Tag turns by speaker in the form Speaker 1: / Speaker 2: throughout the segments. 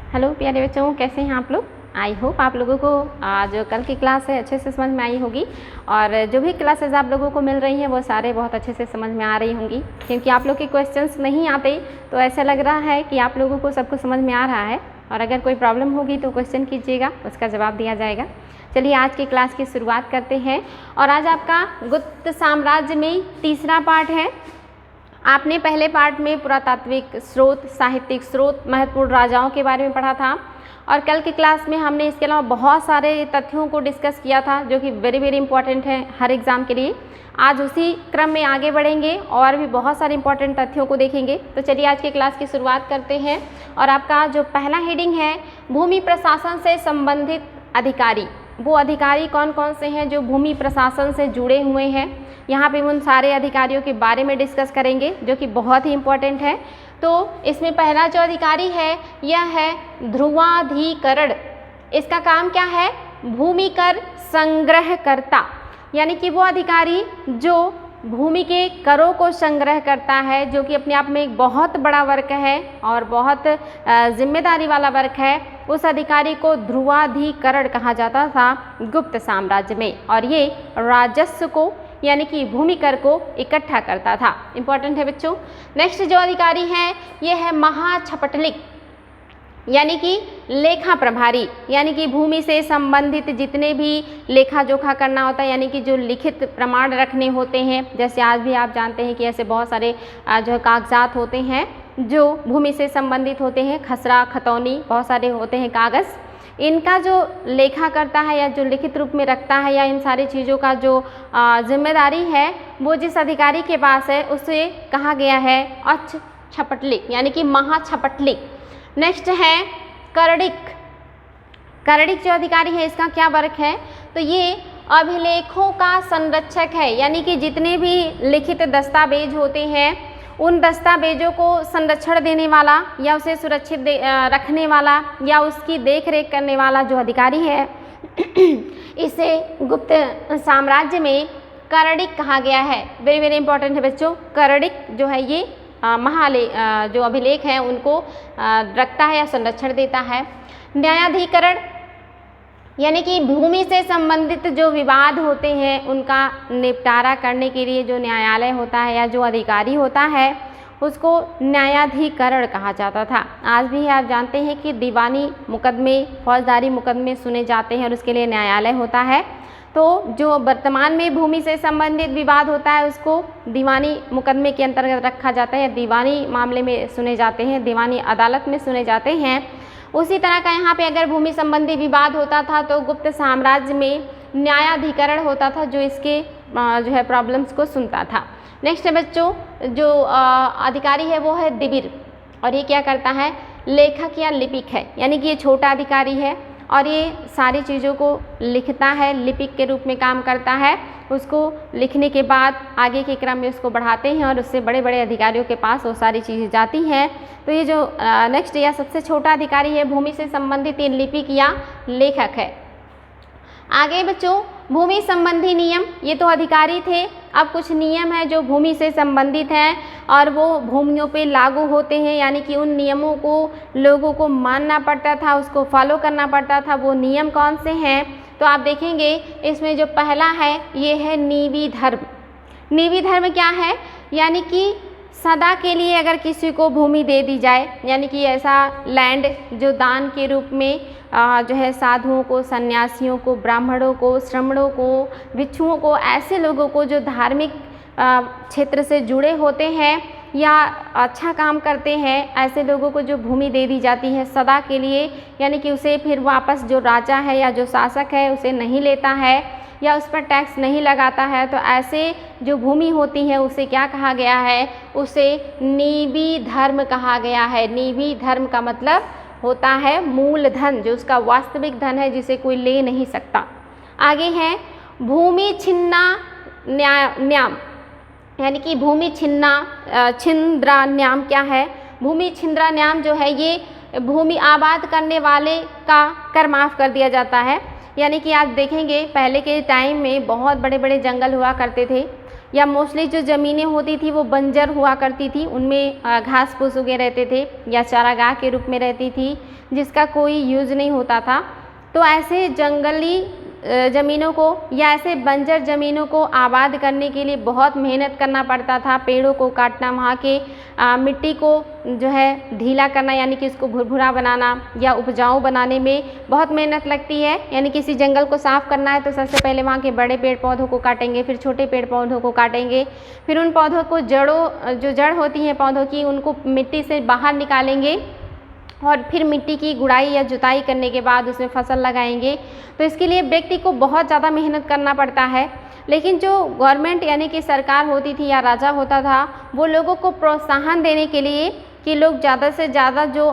Speaker 1: Hello प्यारे बच्चों, कैसे हैं आप लोग। आई होप आप लोगों को जो कल की क्लास है अच्छे से समझ में आई होगी और जो भी क्लासेस आप लोगों को मिल रही हैं वो सारे बहुत अच्छे से समझ में आ रही होंगी, क्योंकि आप लोग के क्वेश्चंस नहीं आते तो ऐसा लग रहा है कि आप लोगों को सब कुछ समझ में आ रहा है। और अगर कोई प्रॉब्लम होगी तो क्वेश्चन कीजिएगा, उसका जवाब दिया जाएगा। चलिए आज की क्लास की शुरुआत करते हैं। और आज आपका गुप्त साम्राज्य में तीसरा पार्ट है। आपने पहले पार्ट में पुरातात्विक स्रोत, साहित्यिक स्रोत, महत्वपूर्ण राजाओं के बारे में पढ़ा था और कल की क्लास में हमने इसके अलावा बहुत सारे तथ्यों को डिस्कस किया था जो कि वेरी इंपॉर्टेंट है हर एग्ज़ाम के लिए। आज उसी क्रम में आगे बढ़ेंगे और भी बहुत सारे इंपॉर्टेंट तथ्यों को देखेंगे। तो चलिए आज की क्लास की शुरुआत करते हैं। और आपका जो पहला हेडिंग है, भूमि प्रशासन से संबंधित अधिकारी। वो अधिकारी कौन कौन से हैं जो भूमि प्रशासन से जुड़े हुए हैं, यहाँ पे उन सारे अधिकारियों के बारे में डिस्कस करेंगे जो कि बहुत ही इम्पोर्टेंट है। तो इसमें पहला जो अधिकारी है यह है ध्रुवाधिकरण। इसका काम क्या है? भूमि कर संग्रहकर्ता, यानी कि वो अधिकारी जो भूमि के करों को संग्रह करता है, जो कि अपने आप में एक बहुत बड़ा वर्क है और बहुत जिम्मेदारी वाला वर्क है। उस अधिकारी को ध्रुवाधिकरण कहा जाता था गुप्त साम्राज्य में, और ये राजस्व को यानी कि भूमि कर को इकट्ठा करता था। इंपॉर्टेंट है बच्चों। नेक्स्ट जो अधिकारी हैं ये है महाछपटलिक, यानी कि लेखा प्रभारी, यानी कि भूमि से संबंधित जितने भी लेखा जोखा करना होता है, यानी कि जो लिखित प्रमाण रखने होते हैं। जैसे आज भी आप जानते हैं कि ऐसे बहुत सारे जो कागजात होते हैं जो भूमि से संबंधित होते हैं, खसरा, खतौनी, बहुत सारे होते हैं कागज़। इनका जो लेखा करता है या जो लिखित रूप में रखता है या इन सारी चीज़ों का जो जिम्मेदारी है वो जिस अधिकारी के पास है उसे कहा गया है अच्छछपटलिक, यानी कि महाछपटलिक। नेक्स्ट है करड़िक। करड़िक जो अधिकारी है इसका क्या वर्क है? तो ये अभिलेखों का संरक्षक है, यानी कि जितने भी लिखित दस्तावेज होते हैं उन दस्तावेजों को संरक्षण देने वाला या उसे सुरक्षित रखने वाला या उसकी देख रेख करने वाला जो अधिकारी है इसे गुप्त साम्राज्य में करड़िक कहा गया है। वेरी इंपॉर्टेंट है बच्चों। करड़िक जो है ये जो अभिलेख हैं उनको रखता है या संरक्षण देता है। न्यायाधिकरण, यानी कि भूमि से संबंधित जो विवाद होते हैं उनका निपटारा करने के लिए जो न्यायालय होता है या जो अधिकारी होता है उसको न्यायाधिकरण कहा जाता था। आज भी आप जानते हैं कि दीवानी मुकदमे, फौजदारी मुकदमे सुने जाते हैं और उसके लिए न्यायालय होता है। तो जो वर्तमान में भूमि से संबंधित विवाद होता है उसको दीवानी मुकदमे के अंतर्गत रखा जाता है या दीवानी मामले में सुने जाते हैं, दीवानी अदालत में सुने जाते हैं। उसी तरह का यहाँ पे अगर भूमि संबंधी विवाद होता था तो गुप्त साम्राज्य में न्यायाधिकरण होता था जो इसके जो है प्रॉब्लम्स को सुनता था। नेक्स्ट है बच्चों, जो अधिकारी है वो है दिबिर, और ये क्या करता है? लेखक या लिपिक है, यानी कि ये छोटा अधिकारी है और ये सारी चीज़ों को लिखता है, लिपिक के रूप में काम करता है। उसको लिखने के बाद आगे के क्रम में उसको बढ़ाते हैं और उससे बड़े बड़े अधिकारियों के पास वो सारी चीज़ें जाती हैं। तो ये जो नेक्स्ट या सबसे छोटा अधिकारी है भूमि से संबंधित ये लिपिक या लेखक है। आगे बच्चों, भूमि संबंधी नियम, ये तो अधिकारी थे। अब कुछ नियम हैं जो भूमि से संबंधित हैं और वो भूमियों पे लागू होते हैं, यानी कि उन नियमों को लोगों को मानना पड़ता था, उसको फॉलो करना पड़ता था। वो नियम कौन से हैं? तो आप देखेंगे इसमें जो पहला है ये है नीवी धर्म। नीवी धर्म क्या है? यानी कि सदा के लिए अगर किसी को भूमि दे दी जाए, यानी कि ऐसा लैंड जो दान के रूप में जो है साधुओं को, सन्यासियों को, ब्राह्मणों को, श्रमणों को, भिक्षुओं को, ऐसे लोगों को जो धार्मिक क्षेत्र से जुड़े होते हैं या अच्छा काम करते हैं, ऐसे लोगों को जो भूमि दे दी जाती है सदा के लिए, यानी कि उसे फिर वापस जो राजा है या जो शासक है उसे नहीं लेता है या उस पर टैक्स नहीं लगाता है। तो ऐसे जो भूमि होती है उसे क्या कहा गया है? उसे नीवी धर्म कहा गया है। नीवी धर्म का मतलब होता है मूल धन, जो उसका वास्तविक धन है जिसे कोई ले नहीं सकता। आगे है भूमि छिन्ना न्याम, यानी कि भूमि छिंद्रा न्याम क्या है? भूमि छिंद्रा न्याम जो है ये भूमि आबाद करने वाले का कर माफ़ कर दिया जाता है। यानी कि आप देखेंगे पहले के टाइम में बहुत बड़े बड़े जंगल हुआ करते थे या मोस्टली जो ज़मीनें होती थी वो बंजर हुआ करती थी, उनमें घास फूस उगे रहते थे या चारागाह के रूप में रहती थी जिसका कोई यूज़ नहीं होता था। तो ऐसे जंगली ज़मीनों को या ऐसे बंजर ज़मीनों को आबाद करने के लिए बहुत मेहनत करना पड़ता था। पेड़ों को काटना, वहाँ के मिट्टी को जो है ढीला करना, यानी कि उसको भुरभुरा बनाना या उपजाऊ बनाने में बहुत मेहनत लगती है। यानी किसी जंगल को साफ़ करना है तो सबसे पहले वहाँ के बड़े पेड़ पौधों को काटेंगे, फिर छोटे पेड़ पौधों को काटेंगे, फिर उन पौधों को जो जड़ होती हैं पौधों की, उनको मिट्टी से बाहर निकालेंगे और फिर मिट्टी की गुड़ाई या जुताई करने के बाद उसमें फसल लगाएंगे। तो इसके लिए व्यक्ति को बहुत ज़्यादा मेहनत करना पड़ता है। लेकिन जो गवर्नमेंट यानी कि सरकार होती थी या राजा होता था, वो लोगों को प्रोत्साहन देने के लिए कि लोग ज़्यादा से ज़्यादा जो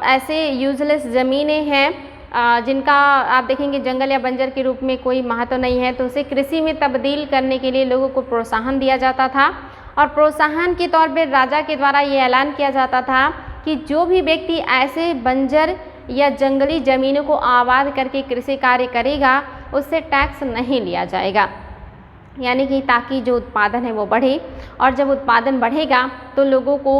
Speaker 1: ऐसे यूजलेस ज़मीनें हैं जिनका आप देखेंगे जंगल या बंजर के रूप में कोई महत्व नहीं है, तो उसे कृषि में तब्दील करने के लिए लोगों को प्रोत्साहन दिया जाता था। और प्रोत्साहन के तौर पर राजा के द्वारा ये ऐलान किया जाता था कि जो भी व्यक्ति ऐसे बंजर या जंगली ज़मीनों को आबाद करके कृषि कार्य करेगा उससे टैक्स नहीं लिया जाएगा, यानी कि ताकि जो उत्पादन है वो बढ़े। और जब उत्पादन बढ़ेगा तो लोगों को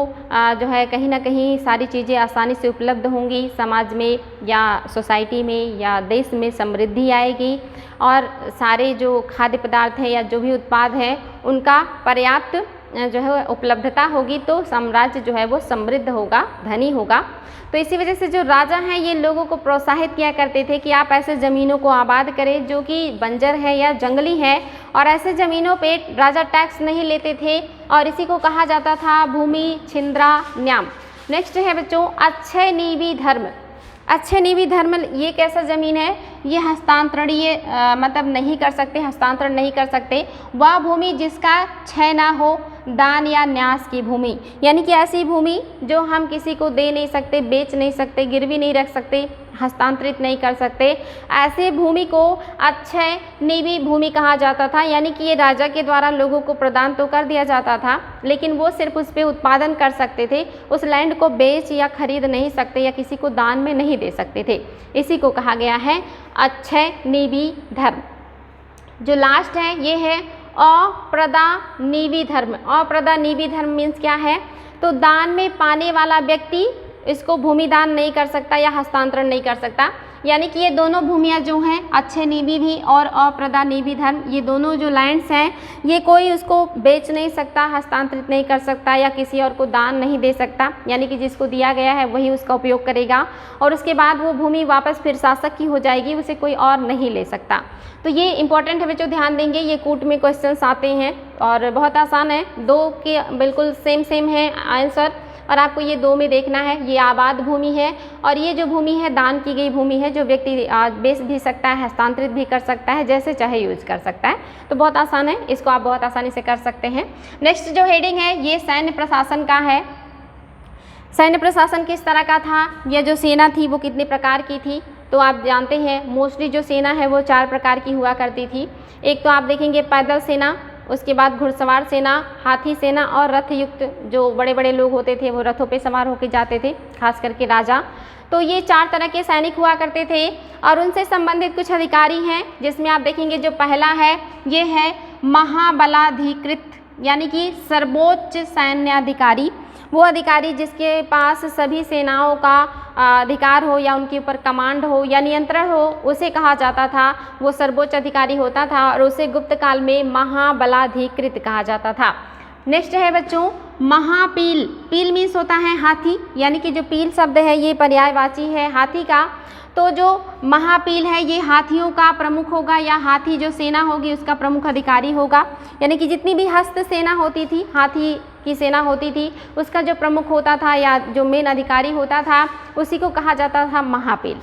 Speaker 1: जो है कहीं ना कहीं सारी चीज़ें आसानी से उपलब्ध होंगी, समाज में या सोसाइटी में या देश में समृद्धि आएगी और सारे जो खाद्य पदार्थ हैं या जो भी उत्पाद हैं उनका पर्याप्त जो है उपलब्धता होगी, तो साम्राज्य जो है वो समृद्ध होगा, धनी होगा। तो इसी वजह से जो राजा हैं ये लोगों को प्रोत्साहित किया करते थे कि आप ऐसे ज़मीनों को आबाद करें जो कि बंजर है या जंगली है, और ऐसे ज़मीनों पे राजा टैक्स नहीं लेते थे और इसी को कहा जाता था भूमि छिंद्रा न्याम। नेक्स्ट है बच्चों अक्षय नीवी धर्म। अक्षय नीवी धर्म ये कैसा ज़मीन है, ये हस्तांतरणीय मतलब नहीं कर सकते, हस्तांतरण नहीं कर सकते। वह भूमि जिसका क्षय ना हो, दान या न्यास की भूमि, यानी कि ऐसी भूमि जो हम किसी को दे नहीं सकते, बेच नहीं सकते, गिरवी नहीं रख सकते, हस्तांतरित नहीं कर सकते, ऐसे भूमि को अक्षय नीवी भूमि कहा जाता था। यानी कि ये राजा के द्वारा लोगों को प्रदान तो कर दिया जाता था, लेकिन वो सिर्फ उस पर उत्पादन कर सकते थे, उस लैंड को बेच या खरीद नहीं सकते या किसी को दान में नहीं दे सकते थे। इसी को कहा गया है अक्षय नीवी धर्म। जो लास्ट है ये है अप्रदानीवी धर्म। अप्रदानीवी धर्म मीन्स क्या है, तो दान में पाने वाला व्यक्ति इसको भूमि दान नहीं कर सकता या हस्तांतरण नहीं कर सकता। यानी कि ये दोनों भूमियाँ जो हैं अक्षय नीवी भी और अप्रदानीवी धर्म, ये दोनों जो लैंड्स हैं ये कोई उसको बेच नहीं सकता, हस्तांतरित नहीं कर सकता या किसी और को दान नहीं दे सकता। यानी कि जिसको दिया गया है वही उसका उपयोग करेगा और उसके बाद वो भूमि वापस फिर शासक की हो जाएगी, उसे कोई और नहीं ले सकता। तो ये इंपॉर्टेंट है बच्चों, ध्यान देंगे, ये कूट में क्वेश्चंस आते हैं और बहुत आसान है, दो के बिल्कुल सेम है आंसर और आपको ये दो में देखना है। ये आबाद भूमि है और ये जो भूमि है दान की गई भूमि है, जो व्यक्ति बेच भी सकता है, हस्तांतरित भी कर सकता है, जैसे चाहे यूज कर सकता है। तो बहुत आसान है, इसको आप बहुत आसानी से कर सकते हैं। नेक्स्ट जो हेडिंग है ये सैन्य प्रशासन का है। सैन्य प्रशासन किस तरह का था, यह जो सेना थी वो कितने प्रकार की थी, तो आप जानते हैं मोस्टली जो सेना है वो 4 प्रकार की हुआ करती थी। एक तो आप देखेंगे पैदल सेना, उसके बाद घुड़सवार सेना, हाथी सेना और रथ युक्त, जो बड़े बड़े लोग होते थे वो रथों पे सवार होकर जाते थे, खास करके राजा। तो ये 4 तरह के सैनिक हुआ करते थे और उनसे संबंधित कुछ अधिकारी हैं, जिसमें आप देखेंगे जो पहला है ये है महाबलाधिकृत, यानी कि सर्वोच्च सैन्य अधिकारी। वो अधिकारी जिसके पास सभी सेनाओं का अधिकार हो या उनके ऊपर कमांड हो या नियंत्रण हो, उसे कहा जाता था, वो सर्वोच्च अधिकारी होता था और उसे गुप्त काल में महाबलाधिकृत कहा जाता था। नेक्स्ट है बच्चों महापील। पील मीन्स होता है हाथी, यानी कि जो पील शब्द है ये पर्यायवाची है हाथी का। तो जो महापील है ये हाथियों का प्रमुख होगा या हाथी जो सेना होगी उसका प्रमुख अधिकारी होगा। यानी कि जितनी भी हस्त सेना होती थी, हाथी की सेना होती थी, उसका जो प्रमुख होता था या जो मेन अधिकारी होता था उसी को कहा जाता था महापील।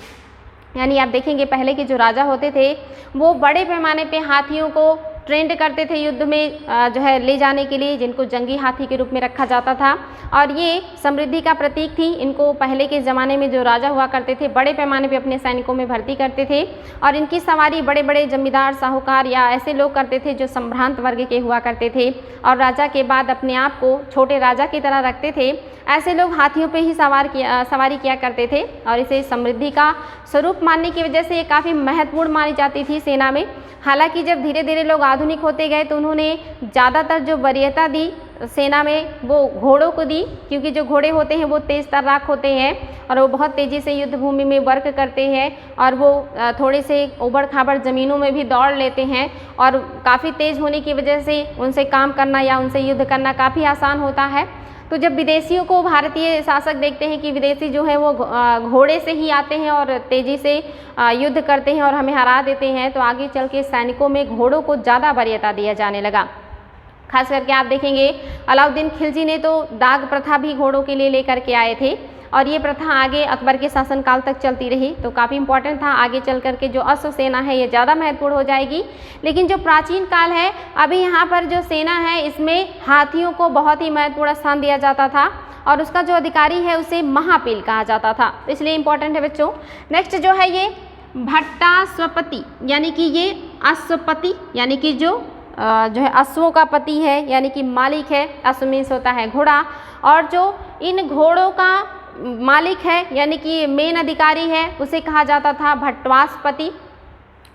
Speaker 1: यानी आप देखेंगे पहले के जो राजा होते थे वो बड़े पैमाने पे हाथियों को ट्रेंड करते थे युद्ध में जो है ले जाने के लिए, जिनको जंगी हाथी के रूप में रखा जाता था और ये समृद्धि का प्रतीक थी। इनको पहले के ज़माने में जो राजा हुआ करते थे बड़े पैमाने पे अपने सैनिकों में भर्ती करते थे और इनकी सवारी बड़े बड़े जमींदार साहूकार या ऐसे लोग करते थे जो संभ्रांत वर्ग के हुआ करते थे और राजा के बाद अपने आप को छोटे राजा की तरह रखते थे। ऐसे लोग हाथियों पे ही सवारी किया करते थे और इसे समृद्धि का स्वरूप मानने की वजह से ये काफ़ी महत्वपूर्ण मानी जाती थी सेना में। हालांकि जब धीरे धीरे लोग आधुनिक होते गए तो उन्होंने ज़्यादातर जो वरीयता दी सेना में वो घोड़ों को दी, क्योंकि जो घोड़े होते हैं वो तेज़ तर्राक होते हैं और वो बहुत तेज़ी से युद्ध भूमि में वर्क करते हैं और वो थोड़े से उबड़ खाबड़ ज़मीनों में भी दौड़ लेते हैं और काफ़ी तेज़ होने की वजह से उनसे काम करना या उनसे युद्ध करना काफ़ी आसान होता है। तो जब विदेशियों को भारतीय शासक देखते हैं कि विदेशी जो है वो घोड़े से ही आते हैं और तेज़ी से युद्ध करते हैं और हमें हरा देते हैं, तो आगे चल के सैनिकों में घोड़ों को ज़्यादा वरीयता दिया जाने लगा। खास करके आप देखेंगे अलाउद्दीन खिलजी ने तो दाग प्रथा भी घोड़ों के लिए लेकर के आए थे और ये प्रथा आगे अकबर के शासनकाल तक चलती रही, तो काफ़ी इंपॉर्टेंट था। आगे चल करके जो अश्व सेना है ये ज़्यादा महत्वपूर्ण हो जाएगी। लेकिन जो प्राचीन काल है, अभी यहाँ पर जो सेना है इसमें हाथियों को बहुत ही महत्वपूर्ण स्थान दिया जाता था और उसका जो अधिकारी है उसे महापील कहा जाता था, इसलिए इंपॉर्टेंट है बच्चों। नेक्स्ट जो है ये भट्टाश्वपति, यानी कि ये अश्वपति यानी कि जो है अश्वों का पति है, यानी कि मालिक है। अश्व मीन्स होता है घोड़ा, और जो इन घोड़ों का मालिक है यानी कि मेन अधिकारी है उसे कहा जाता था भट्टाश्वपति।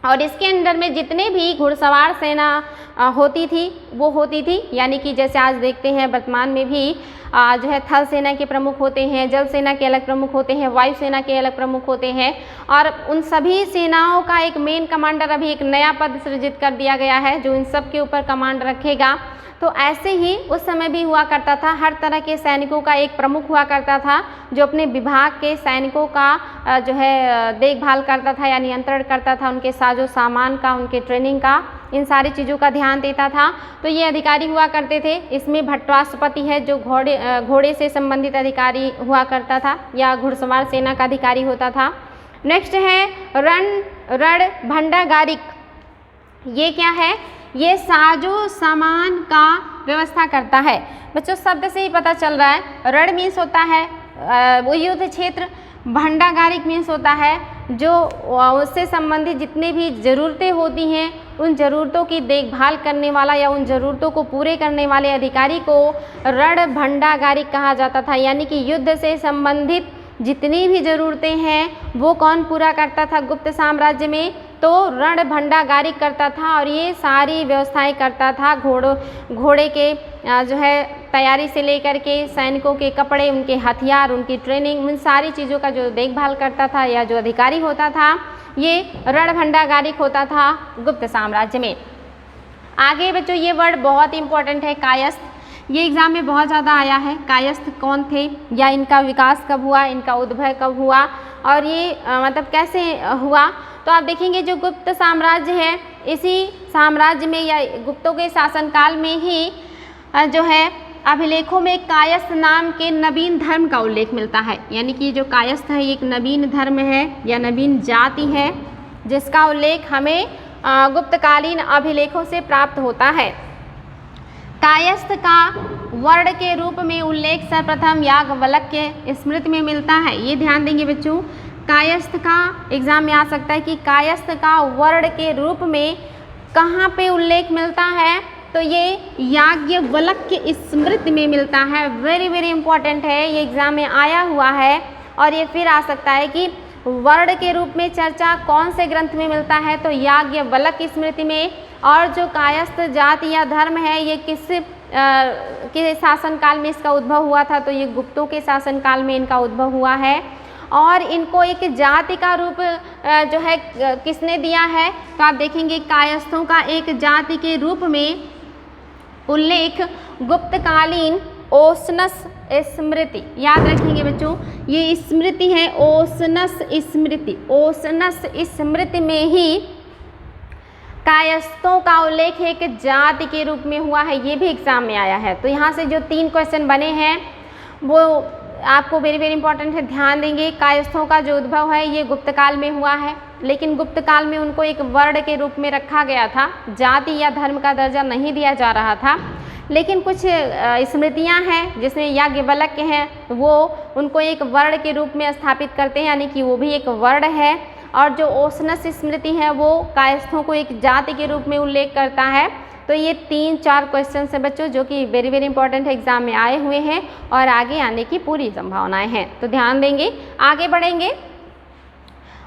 Speaker 1: और इसके अंदर में जितने भी घुड़सवार सेना होती थी वो होती थी, यानी कि जैसे आज देखते हैं वर्तमान में भी जो है थल सेना के प्रमुख होते हैं, जल सेना के अलग प्रमुख होते हैं, वायु सेना के अलग प्रमुख होते हैं, और उन सभी सेनाओं का एक मेन कमांडर अभी एक नया पद सृजित कर दिया गया है जो इन सब के ऊपर कमांड रखेगा। तो ऐसे ही उस समय भी हुआ करता था, हर तरह के सैनिकों का एक प्रमुख हुआ करता था जो अपने विभाग के सैनिकों का जो है देखभाल करता था या नियंत्रण करता था, उनके साजो सामान का, उनके ट्रेनिंग का, इन सारी चीज़ों का ध्यान देता था। तो ये अधिकारी हुआ करते थे। इसमें भट्टाश्वपति है जो घोड़े से संबंधित अधिकारी हुआ करता था या घुड़सवार सेना का अधिकारी होता था। नेक्स्ट है रणभंडागारिक। ये क्या है? ये साजो सामान का व्यवस्था करता है। बच्चों शब्द से ही पता चल रहा है, रण मीन्स होता है वो युद्ध क्षेत्र, भंडागारिक मीन्स होता है जो उससे संबंधित जितनी भी ज़रूरतें होती हैं उन ज़रूरतों की देखभाल करने वाला या उन ज़रूरतों को पूरे करने वाले अधिकारी को रणभंडागारिक कहा जाता था। यानी कि युद्ध से संबंधित जितनी भी ज़रूरतें हैं वो कौन पूरा करता था गुप्त साम्राज्य में? तो रणभंडागारिक करता था और ये सारी व्यवस्थाएं करता था। घोड़े के जो है तैयारी से लेकर के सैनिकों के कपड़े, उनके हथियार, उनकी ट्रेनिंग, उन सारी चीज़ों का जो देखभाल करता था या जो अधिकारी होता था ये रणभंडागारिक होता था गुप्त साम्राज्य में। आगे बच्चों ये वर्ड बहुत इंपॉर्टेंट है, कायस्थ। ये एग्ज़ाम में बहुत ज़्यादा आया है। कायस्थ कौन थे या इनका विकास कब हुआ, इनका उद्भव कब हुआ और ये मतलब कैसे हुआ? तो आप देखेंगे जो गुप्त साम्राज्य है इसी साम्राज्य में या गुप्तों के शासनकाल में ही जो है अभिलेखों में कायस्थ नाम के नवीन धर्म का उल्लेख मिलता है। यानी कि जो कायस्थ है एक नवीन धर्म है या नवीन जाति है जिसका उल्लेख हमें गुप्तकालीन अभिलेखों से प्राप्त होता है। कायस्थ का वर्ण के रूप में उल्लेख सर्वप्रथम याज्ञवल्क्य के स्मृति में मिलता है। ये ध्यान देंगे बच्चों, कायस्थ का एग्जाम में आ सकता है कि कायस्थ का वर्ण के रूप में कहाँ पे उल्लेख मिलता है? तो ये याज्ञवल्क्य की स्मृति में मिलता है। वेरी वेरी इंपॉर्टेंट है, ये एग्जाम में आया हुआ है। और ये फिर आ सकता है कि वर्ण के रूप में चर्चा कौन से ग्रंथ में मिलता है? तो याज्ञवल्क्य की स्मृति में। और जो कायस्थ जाति या धर्म है ये किस के शासनकाल में इसका उद्भव हुआ था? तो ये गुप्तों के शासनकाल में इनका उद्भव हुआ है। और इनको एक जाति का रूप जो है किसने दिया है? तो आप देखेंगे कायस्थों का एक जाति के रूप में उल्लेख गुप्तकालीन ओशनस स्मृति, याद रखेंगे बच्चों ये स्मृति है ओशनस स्मृति। ओशनस स्मृति में ही कायस्थों का उल्लेख एक जाति के रूप में हुआ है। ये भी एग्जाम में आया है। तो यहाँ से जो 3 क्वेश्चन बने हैं वो आपको वेरी वेरी इंपॉर्टेंट है, ध्यान देंगे। कायस्थों का जो उद्भव है ये गुप्त काल में हुआ है, लेकिन गुप्त काल में उनको एक वर्ण के रूप में रखा गया था, जाति या धर्म का दर्जा नहीं दिया जा रहा था। लेकिन कुछ स्मृतियां हैं जिसमें याज्ञवल्क्य हैं वो उनको एक वर्ण के रूप में स्थापित करते हैं, यानी कि वो भी एक वर्ण है। और जो ओशनस स्मृति है वो कायस्थों को एक जाति के रूप में उल्लेख करता है। तो ये 3-4 क्वेश्चन हैं बच्चों जो कि वेरी वेरी इंपॉर्टेंट एग्जाम में आए हुए हैं और आगे आने की पूरी संभावनाएं हैं। तो ध्यान देंगे, आगे बढ़ेंगे।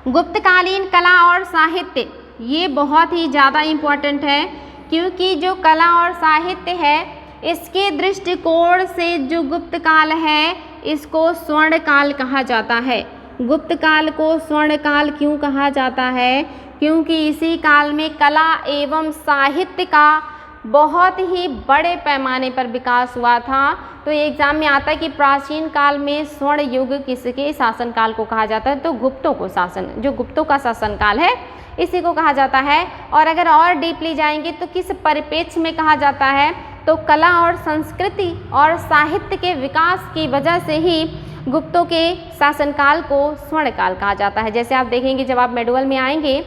Speaker 1: गुप्तकालीन कला और साहित्य, ये बहुत ही ज़्यादा इम्पॉर्टेंट है क्योंकि जो कला और साहित्य है इसके दृष्टिकोण से जो गुप्त काल है इसको स्वर्ण काल कहा जाता है। गुप्त काल को स्वर्ण काल क्यों कहा जाता है? क्योंकि इसी काल में कला एवं साहित्य का बहुत ही बड़े पैमाने पर विकास हुआ था। तो ये एग्जाम में आता है कि प्राचीन काल में स्वर्ण युग किसके शासन काल को कहा जाता है? तो गुप्तों को जो गुप्तों का शासन काल है इसी को कहा जाता है। और अगर और डीपली जाएंगे तो किस परिप्रेक्ष्य में कहा जाता है? तो कला और संस्कृति और साहित्य के विकास की वजह से ही गुप्तों के शासनकाल को स्वर्ण काल कहा जाता है। जैसे आप देखेंगे जब आप मेडुअल में आएंगे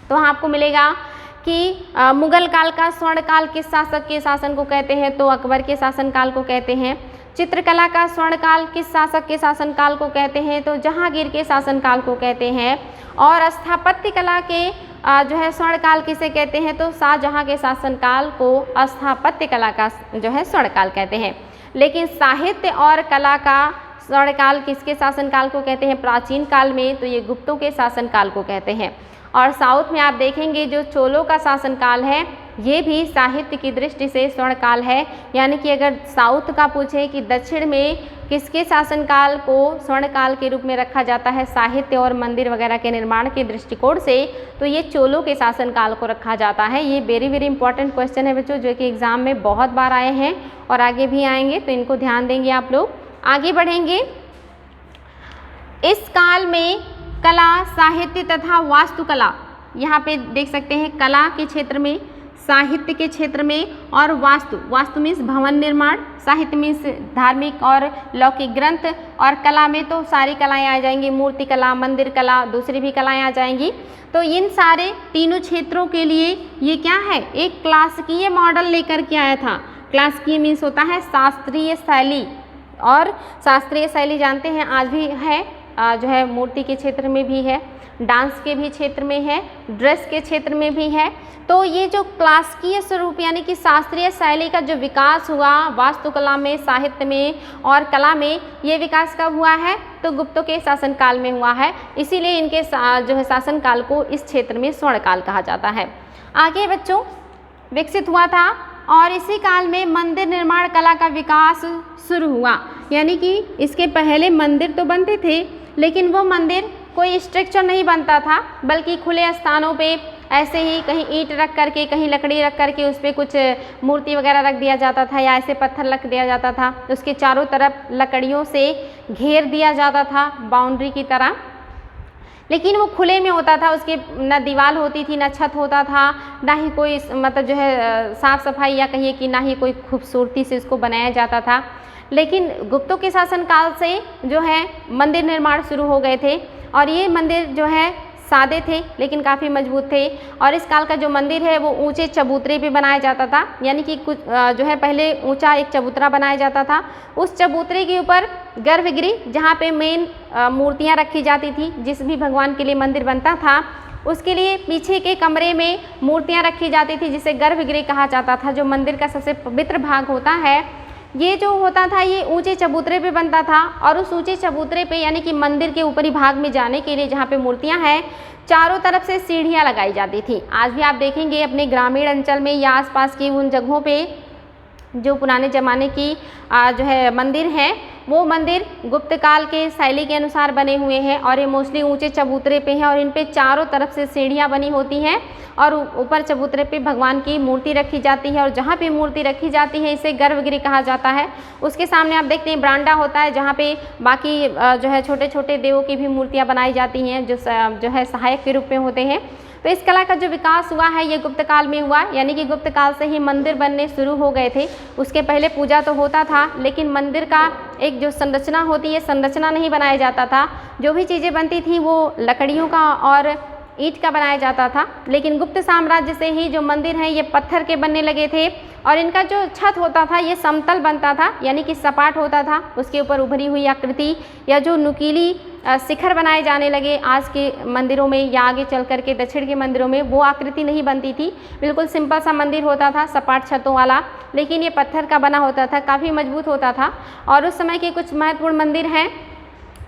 Speaker 1: तो आपको मिलेगा कि मुगल काल का स्वर्ण काल किस शासक के शासन को कहते हैं? तो अकबर के शासनकाल को कहते हैं। चित्रकला का स्वर्ण काल किस शासक के शासनकाल को कहते हैं? तो जहांगीर के शासनकाल को कहते हैं। और स्थापत्य कला के जो है स्वर्ण काल किसे कहते हैं? तो शाहजहां के शासनकाल को स्थापत्य कला का जो है स्वर्ण काल कहते हैं। लेकिन साहित्य और कला का स्वर्ण काल किसके शासनकाल को कहते हैं प्राचीन काल में? तो ये गुप्तों के शासनकाल को कहते हैं। और साउथ में आप देखेंगे जो चोलों का शासनकाल है ये भी साहित्य की दृष्टि से स्वर्ण काल है। यानी कि अगर साउथ का पूछे कि दक्षिण में किसके शासनकाल को स्वर्ण काल के रूप में रखा जाता है साहित्य और मंदिर वगैरह के निर्माण के दृष्टिकोण से, तो ये चोलों के शासनकाल को रखा जाता है। ये वेरी इंपॉर्टेंट क्वेश्चन है बच्चों, जो कि एग्जाम में बहुत बार आए हैं और आगे भी आएंगे, तो इनको ध्यान देंगे आप लोग। आगे बढ़ेंगे। इस काल में कला, साहित्य तथा वास्तुकला, यहाँ पे देख सकते हैं कला के क्षेत्र में, साहित्य के क्षेत्र में और वास्तु मीन्स भवन निर्माण, साहित्य मीन्स धार्मिक और लौकिक ग्रंथ, और कला में तो सारी कलाएं आ जाएंगी, मूर्ति कला, मंदिर कला, दूसरी भी कलाएं आ जाएंगी। तो इन सारे तीनों क्षेत्रों के लिए ये क्या है? एक क्लासिकीय मॉडल लेकर के आया था। क्लासिकीय मीन्स होता है शास्त्रीय शैली, और शास्त्रीय शैली जानते हैं आज भी है, जो है मूर्ति के क्षेत्र में भी है, डांस के भी क्षेत्र में है, ड्रेस के क्षेत्र में भी है। तो ये जो क्लासिकीय स्वरूप यानी कि शास्त्रीय शैली का जो विकास हुआ वास्तुकला में, साहित्य में और कला में, ये विकास कब हुआ है? तो गुप्तों के शासनकाल में हुआ है। इसीलिए इनके जो है शासनकाल को इस क्षेत्र में स्वर्ण काल कहा जाता है। आगे बच्चों विकसित हुआ था और इसी काल में मंदिर निर्माण कला का विकास शुरू हुआ। यानी कि इसके पहले मंदिर तो बनते थे लेकिन वो मंदिर कोई स्ट्रक्चर नहीं बनता था, बल्कि खुले स्थानों पे ऐसे ही कहीं ईंट रख करके, कहीं लकड़ी रख करके उस पर कुछ मूर्ति वगैरह रख दिया जाता था, या ऐसे पत्थर रख दिया जाता था। उसके चारों तरफ लकड़ियों से घेर दिया जाता था बाउंड्री की तरह, लेकिन वो खुले में होता था। उसके न दीवार होती थी, न छत होता था, ना ही कोई मतलब जो है साफ़ सफाई या कहिए कि ना ही कोई खूबसूरती से उसको बनाया जाता था। लेकिन गुप्तों के शासनकाल से जो है मंदिर निर्माण शुरू हो गए थे, और ये मंदिर जो है सादे थे लेकिन काफ़ी मजबूत थे। और इस काल का जो मंदिर है वो ऊंचे चबूतरे पे बनाया जाता था। यानी कि कुछ जो है पहले ऊंचा एक चबूतरा बनाया जाता था, उस चबूतरे के ऊपर गर्भगृह, जहाँ पे मेन मूर्तियाँ रखी जाती थी, जिस भी भगवान के लिए मंदिर बनता था उसके लिए पीछे के कमरे में मूर्तियाँ रखी जाती थी, जिसे गर्भगृह कहा जाता था। जो मंदिर का सबसे पवित्र भाग होता है, ये जो होता था ये ऊंचे चबूतरे पे बनता था। और उस ऊंचे चबूतरे पे यानी कि मंदिर के ऊपरी भाग में जाने के लिए, जहाँ पे मूर्तियाँ हैं, चारों तरफ से सीढ़ियाँ लगाई जाती थी। आज भी आप देखेंगे अपने ग्रामीण अंचल में या आसपास की उन जगहों पे जो पुराने ज़माने की जो है मंदिर हैं, वो मंदिर गुप्त काल के शैली के अनुसार बने हुए हैं, और ये मोस्टली ऊंचे चबूतरे पे हैं, और इन पे चारों तरफ से सीढ़ियाँ बनी होती हैं, और ऊपर चबूतरे पे भगवान की मूर्ति रखी जाती है। और जहाँ पे मूर्ति रखी जाती है इसे गर्भगृह कहा जाता है। उसके सामने आप देखते हैं बरामदा होता है, जहाँ पे बाकी जो है छोटे छोटे देवों की भी मूर्तियाँ बनाई जाती हैं, जो है सहायक के रूप में होते हैं। तो इस कला का जो विकास हुआ है ये गुप्त काल में हुआ। यानी कि गुप्त काल से ही मंदिर बनने शुरू हो गए थे। उसके पहले पूजा तो होता था, लेकिन मंदिर का एक जो संरचना होती है, संरचना नहीं बनाया जाता था। जो भी चीज़ें बनती थी वो लकड़ियों का और ईंट का बनाया जाता था। लेकिन गुप्त साम्राज्य से ही जो मंदिर हैं ये पत्थर के बनने लगे थे, और इनका जो छत होता था ये समतल बनता था, यानी कि सपाट होता था। उसके ऊपर उभरी हुई आकृति या जो नुकीली शिखर बनाए जाने लगे आज के मंदिरों में या आगे चल कर के दक्षिण के मंदिरों में, वो आकृति नहीं बनती थी। बिल्कुल सिंपल सा मंदिर होता था, सपाट छतों वाला, लेकिन ये पत्थर का बना होता था, काफ़ी मजबूत होता था। और उस समय के कुछ महत्वपूर्ण मंदिर हैं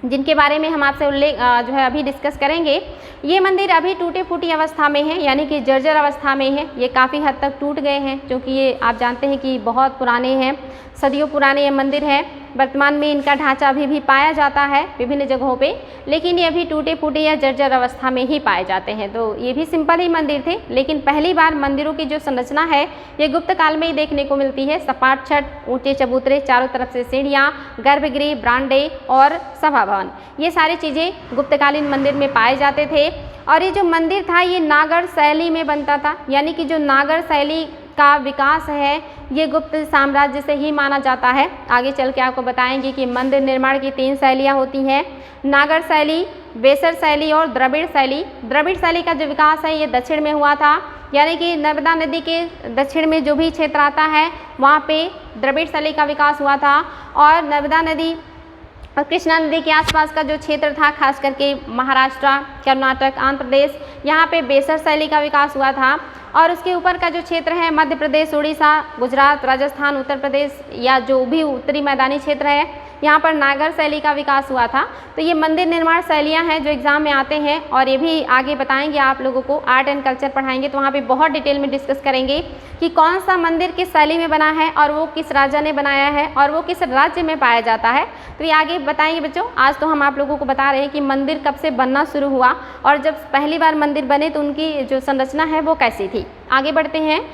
Speaker 1: जिनके बारे में हम आपसे उल्लेख जो है अभी डिस्कस करेंगे। ये मंदिर अभी टूटी फूटी अवस्था में है, यानी कि जर्जर अवस्था में है। ये काफ़ी हद तक टूट गए हैं, क्योंकि ये आप जानते हैं कि बहुत पुराने हैं, सदियों पुराने ये मंदिर है। वर्तमान में इनका ढांचा अभी भी पाया जाता है विभिन्न जगहों पे, लेकिन ये अभी टूटे फूटे या जर्जर अवस्था में ही पाए जाते हैं। तो ये भी सिंपल ही मंदिर थे, लेकिन पहली बार मंदिरों की जो संरचना है ये गुप्त काल में ही देखने को मिलती है। सपाट छत, ऊंचे चबूतरे, चारों तरफ से सीढ़ियाँ, गर्भगृह, ब्रांडे और सभा भवन, ये सारी चीज़ें गुप्तकालीन मंदिर में पाए जाते थे। और ये जो मंदिर था ये नागर शैली में बनता था, यानी कि जो नागर शैली का विकास है ये गुप्त साम्राज्य से ही माना जाता है। आगे चल के आपको बताएंगे कि मंदिर निर्माण की 3 शैलियाँ होती हैं, नागर शैली, बेसर शैली और द्रविड़ शैली। द्रविड़ शैली का जो विकास है ये दक्षिण में हुआ था, यानी कि नर्मदा नदी के दक्षिण में जो भी क्षेत्र आता है वहाँ पे द्रविड़ शैली का विकास हुआ था। और नर्मदा नदी और कृष्णा नदी के आसपास का जो क्षेत्र था, खास करके महाराष्ट्र, कर्नाटक, आंध्र प्रदेश, यहाँ पे बेसर शैली का विकास हुआ था। और उसके ऊपर का जो क्षेत्र है मध्य प्रदेश, उड़ीसा, गुजरात, राजस्थान, उत्तर प्रदेश या जो भी उत्तरी मैदानी क्षेत्र है यहाँ पर नागर शैली का विकास हुआ था। तो ये मंदिर निर्माण शैलियाँ हैं जो एग्ज़ाम में आते हैं, और ये भी आगे बताएंगे आप लोगों को। आर्ट एंड कल्चर पढ़ाएंगे तो वहाँ पे बहुत डिटेल में डिस्कस करेंगे कि कौन सा मंदिर किस शैली में बना है और वो किस राजा ने बनाया है और वो किस राज्य में पाया जाता है। तो ये आगे बताएंगे बच्चों। आज तो हम आप लोगों को बता रहे हैं कि मंदिर कब से बनना शुरू हुआ और जब पहली बार मंदिर बने तो उनकी जो संरचना है वो कैसी थी। आगे बढ़ते हैं।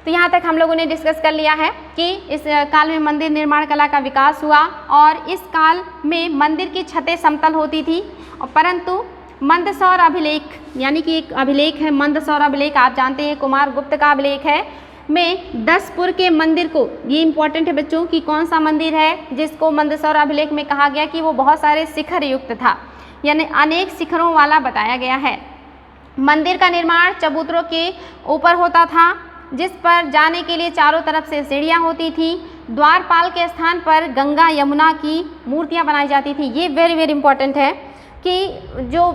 Speaker 1: तो यहाँ तक हम लोगों ने डिस्कस कर लिया है कि इस काल में मंदिर निर्माण कला का विकास हुआ, और इस काल में मंदिर की छतें समतल होती थी, परंतु मंदसौर अभिलेख, यानी कि एक अभिलेख है मंदसौर अभिलेख, आप जानते हैं कुमार गुप्त का अभिलेख है, में 10पुर के मंदिर को, ये इंपॉर्टेंट है बच्चों कि कौन सा मंदिर है जिसको मंदसौर अभिलेख में कहा गया कि वो बहुत सारे शिखर युक्त था, यानी अनेक शिखरों वाला बताया गया है। मंदिर का निर्माण चबूतरों के ऊपर होता था, जिस पर जाने के लिए चारों तरफ से सीढ़ियाँ होती थी। द्वारपाल के स्थान पर गंगा यमुना की मूर्तियाँ बनाई जाती थी। ये वेरी वेरी इंपॉर्टेंट है कि जो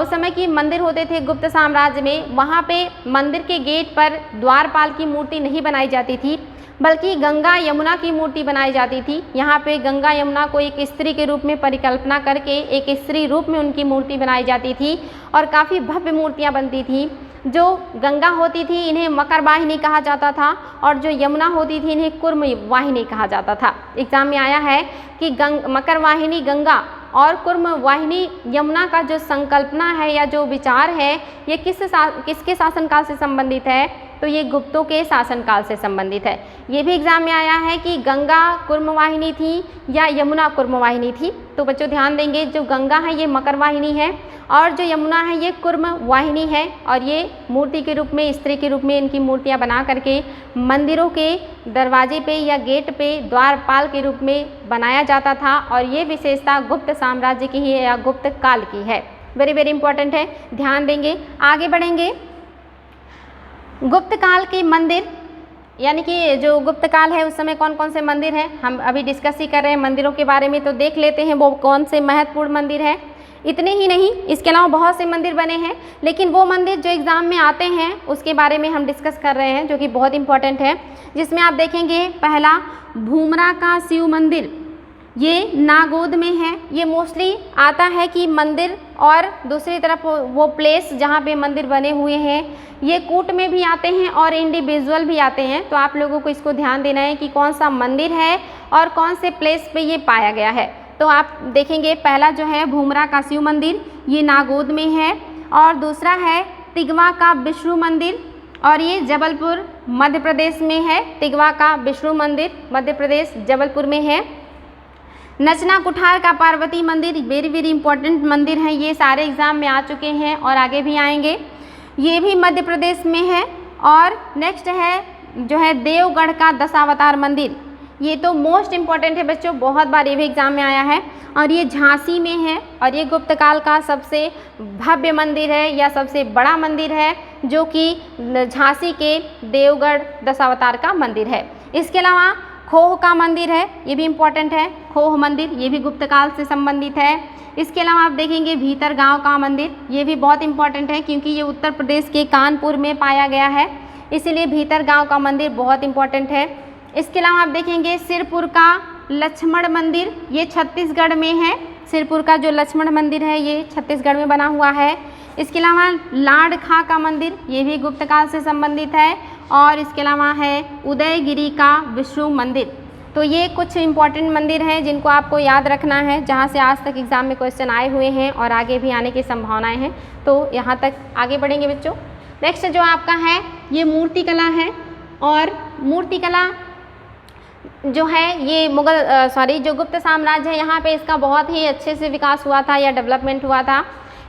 Speaker 1: उस समय की मंदिर होते थे गुप्त साम्राज्य में, वहाँ पे मंदिर के गेट पर द्वारपाल की मूर्ति नहीं बनाई जाती थी, बल्कि गंगा यमुना की मूर्ति बनाई जाती थी। यहाँ पे गंगा यमुना को एक स्त्री के रूप में परिकल्पना करके एक स्त्री रूप में उनकी मूर्ति बनाई जाती थी, और काफ़ी भव्य मूर्तियाँ बनती थी। जो गंगा होती थी इन्हें मकर वाहिनी कहा जाता था, और जो यमुना होती थी इन्हें कुर्म वाहिनी कहा जाता था। एग्जाम में आया है कि मकर वाहिनी गंगा और कुर्म वाहिनी यमुना का जो संकल्पना है या जो विचार है ये किसके शासनकाल से संबंधित है, तो ये गुप्तों के शासनकाल से संबंधित है। ये भी एग्जाम में आया है कि गंगा कुर्म वाहिनी थी या यमुना कुर्म वाहिनी थी। तो बच्चों ध्यान देंगे, जो गंगा है ये मकर वाहिनी है और जो यमुना है ये कुर्म वाहिनी है, और ये मूर्ति के रूप में, स्त्री के रूप में इनकी मूर्तियाँ बना करके मंदिरों के दरवाजे पे या गेट पे द्वारपाल के रूप में बनाया जाता था। और ये विशेषता गुप्त साम्राज्य की है या गुप्त काल की है। वेरी वेरी इंपॉर्टेंट है, ध्यान देंगे। आगे बढ़ेंगे। गुप्त काल के मंदिर, यानी कि जो गुप्त काल है उस समय कौन कौन से मंदिर हैं, हम अभी डिस्कस ही कर रहे हैं मंदिरों के बारे में, तो देख लेते हैं वो कौन से महत्वपूर्ण मंदिर हैं। इतने ही नहीं, इसके अलावा बहुत से मंदिर बने हैं, लेकिन वो मंदिर जो एग्ज़ाम में आते हैं उसके बारे में हम डिस्कस कर रहे हैं, जो कि बहुत इंपॉर्टेंट है। जिसमें आप देखेंगे पहला भूमरा का शिव मंदिर, ये नागौद में है। ये मोस्टली आता है कि मंदिर और दूसरी तरफ वो प्लेस जहाँ पे मंदिर बने हुए हैं ये कूट में भी आते हैं और इंडिविजुअल भी आते हैं। तो आप लोगों को इसको ध्यान देना है कि कौन सा मंदिर है और कौन से प्लेस पे ये पाया गया है। तो आप देखेंगे पहला जो है भूमरा का शिव मंदिर, ये नागौद में है, और दूसरा है तिगवा का विष्णु मंदिर, और ये जबलपुर मध्य प्रदेश में है। तिगवा का विष्णु मंदिर मध्य प्रदेश जबलपुर में है। नचना कुठार का पार्वती मंदिर, वेरी वेरी इंपॉर्टेंट मंदिर है, ये सारे एग्जाम में आ चुके हैं और आगे भी आएंगे। ये भी मध्य प्रदेश में है। और नेक्स्ट है जो है देवगढ़ का दशावतार मंदिर, ये तो मोस्ट इम्पॉर्टेंट है बच्चों, बहुत बार ये भी एग्जाम में आया है, और ये झांसी में है, और ये गुप्त काल का सबसे भव्य मंदिर है या सबसे बड़ा मंदिर है, जो कि झांसी के देवगढ़ दशावतार का मंदिर है। इसके अलावा खोह का मंदिर है, ये भी इम्पॉर्टेंट है, खोह मंदिर, ये भी गुप्त काल से संबंधित है। इसके अलावा आप देखेंगे भीतर गांव का मंदिर, ये भी बहुत इम्पॉर्टेंट है क्योंकि ये उत्तर प्रदेश के कानपुर में पाया गया है, इसीलिए भीतर गांव का मंदिर बहुत इम्पॉर्टेंट है। इसके अलावा आप देखेंगे सिरपुर का लक्ष्मण मंदिर, ये छत्तीसगढ़ में है। सिरपुर का जो लक्ष्मण मंदिर है ये छत्तीसगढ़ में बना हुआ है। इसके अलावा लाड़खा का मंदिर ये भी गुप्त काल से संबंधित है। और इसके अलावा है उदयगिरी का विष्णु मंदिर। तो ये कुछ इंपॉर्टेंट मंदिर हैं जिनको आपको याद रखना है, जहाँ से आज तक एग्ज़ाम में क्वेश्चन आए हुए हैं और आगे भी आने की संभावनाएं हैं। तो यहाँ तक आगे बढ़ेंगे बच्चों। नेक्स्ट जो आपका है ये मूर्ति कला है। और मूर्ति कला जो है ये जो गुप्त साम्राज्य है यहाँ पे इसका बहुत ही अच्छे से विकास हुआ था या डेवलपमेंट हुआ था।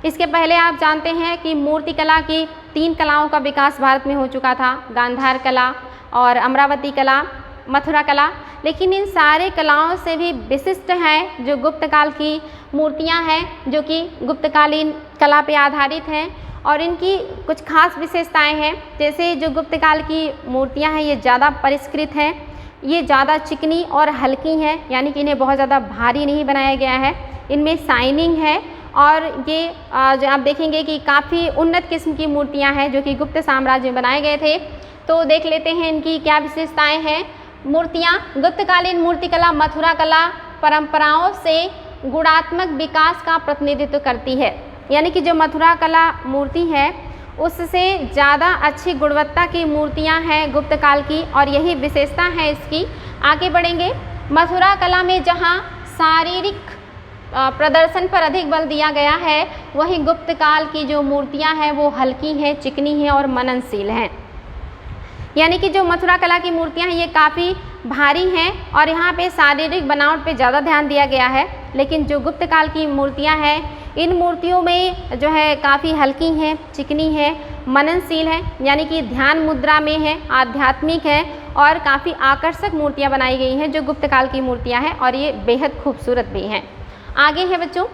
Speaker 1: इसके पहले आप जानते हैं कि मूर्ति कला की 3 कलाओं का विकास भारत में हो चुका था, गांधार कला और अमरावती कला, मथुरा कला। लेकिन इन सारे कलाओं से भी विशिष्ट है जो गुप्त काल की मूर्तियां हैं, जो कि गुप्तकालीन कला पे आधारित हैं। और इनकी कुछ खास विशेषताएं हैं, जैसे जो गुप्त काल की मूर्तियां हैं ये ज़्यादा परिष्कृत हैं, ये ज़्यादा चिकनी और हल्की हैं, यानी कि इन्हें बहुत ज़्यादा भारी नहीं बनाया गया है। इनमें शाइनिंग है और ये जो आप देखेंगे कि काफ़ी उन्नत किस्म की मूर्तियाँ हैं जो कि गुप्त साम्राज्य में बनाए गए थे। तो देख लेते हैं इनकी क्या विशेषताएँ हैं। मूर्तियाँ गुप्तकालीन मूर्तिकला मथुरा कला परंपराओं से गुणात्मक विकास का प्रतिनिधित्व करती है, यानी कि जो मथुरा कला मूर्ति है उससे ज़्यादा अच्छी गुणवत्ता की मूर्तियाँ हैं गुप्त काल की, और यही विशेषता है इसकी। आगे बढ़ेंगे। मथुरा कला में जहाँ शारीरिक प्रदर्शन पर अधिक बल दिया गया है, वहीं गुप्त काल की जो मूर्तियाँ हैं वो हल्की हैं, चिकनी हैं और मननशील हैं। यानी कि जो मथुरा कला की मूर्तियाँ हैं ये काफ़ी भारी हैं और यहाँ पे शारीरिक बनावट पे ज़्यादा ध्यान दिया गया है। लेकिन जो गुप्त काल की मूर्तियाँ हैं इन मूर्तियों में जो है काफ़ी हल्की हैं, चिकनी हैं, मननशील हैं, यानी कि ध्यान मुद्रा में है, आध्यात्मिक है और काफ़ी आकर्षक मूर्तियाँ बनाई गई हैं जो गुप्त काल की मूर्तियाँ हैं, और ये बेहद खूबसूरत भी हैं। आगे है बच्चों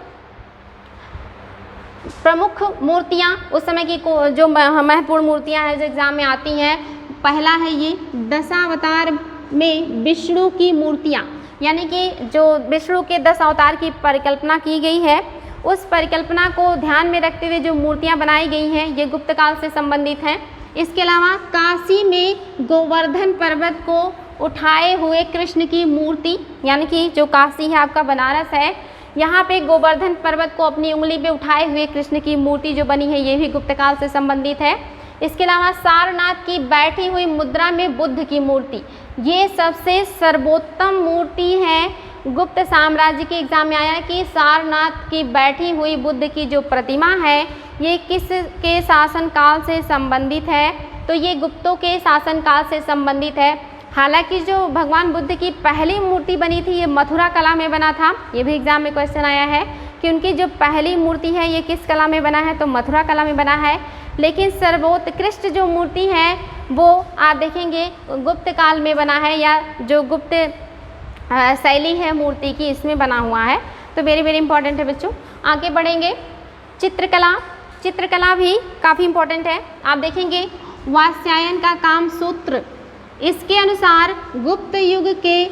Speaker 1: प्रमुख मूर्तियाँ उस समय की जो महत्वपूर्ण मूर्तियाँ हैं जो एग्ज़ाम में आती हैं। पहला है ये दशावतार में विष्णु की मूर्तियाँ, यानी कि जो विष्णु के 10 अवतार की परिकल्पना की गई है उस परिकल्पना को ध्यान में रखते हुए जो मूर्तियाँ बनाई गई हैं ये गुप्त काल से संबंधित हैं। इसके अलावा काशी में गोवर्धन पर्वत को उठाए हुए कृष्ण की मूर्ति, यानी कि जो काशी है आपका बनारस है, यहाँ पे गोवर्धन पर्वत को अपनी उंगली पे उठाए हुए कृष्ण की मूर्ति जो बनी है ये भी गुप्त काल से संबंधित है। इसके अलावा सारनाथ की बैठी हुई मुद्रा में बुद्ध की मूर्ति, ये सबसे सर्वोत्तम मूर्ति है। गुप्त साम्राज्य के एग्जाम में आया कि सारनाथ की बैठी हुई बुद्ध की जो प्रतिमा है ये किसके शासनकाल से संबंधित है, तो ये गुप्तों के शासनकाल से संबंधित है। हालांकि जो भगवान बुद्ध की पहली मूर्ति बनी थी ये मथुरा कला में बना था, ये भी एग्जाम में क्वेश्चन आया है कि उनकी जो पहली मूर्ति है ये किस कला में बना है, तो मथुरा कला में बना है। लेकिन सर्वोत्कृष्ट जो मूर्ति है वो आप देखेंगे गुप्त काल में बना है, या जो गुप्त शैली है मूर्ति की इसमें बना हुआ है। तो वेरी वेरी इंपॉर्टेंट है बच्चों। आगे बढ़ेंगे। चित्रकला, चित्रकला भी काफ़ी इंपॉर्टेंट है। आप देखेंगे वात्स्यायन का काम सूत्र, इसके अनुसार गुप्त युग के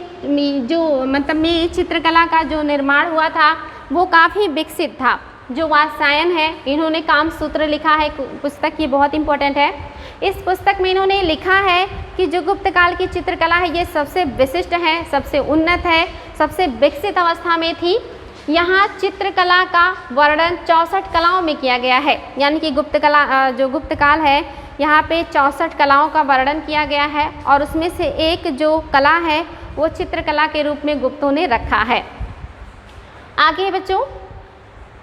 Speaker 1: जो में चित्रकला का जो निर्माण हुआ था वो काफ़ी विकसित था। जो वात्स्यायन है इन्होंने काम सूत्र लिखा है पुस्तक, ये बहुत इंपॉर्टेंट है। इस पुस्तक में इन्होंने लिखा है कि जो गुप्त काल की चित्रकला है ये सबसे विशिष्ट है, सबसे उन्नत है, सबसे विकसित अवस्था में थी। यहाँ चित्रकला का वर्णन 64 कलाओं में किया गया है, यानी कि गुप्त कला जो गुप्त काल है यहाँ पे 64 कलाओं का वर्णन किया गया है, और उसमें से एक जो कला है वो चित्रकला के रूप में गुप्तों ने रखा है। आगे बच्चों,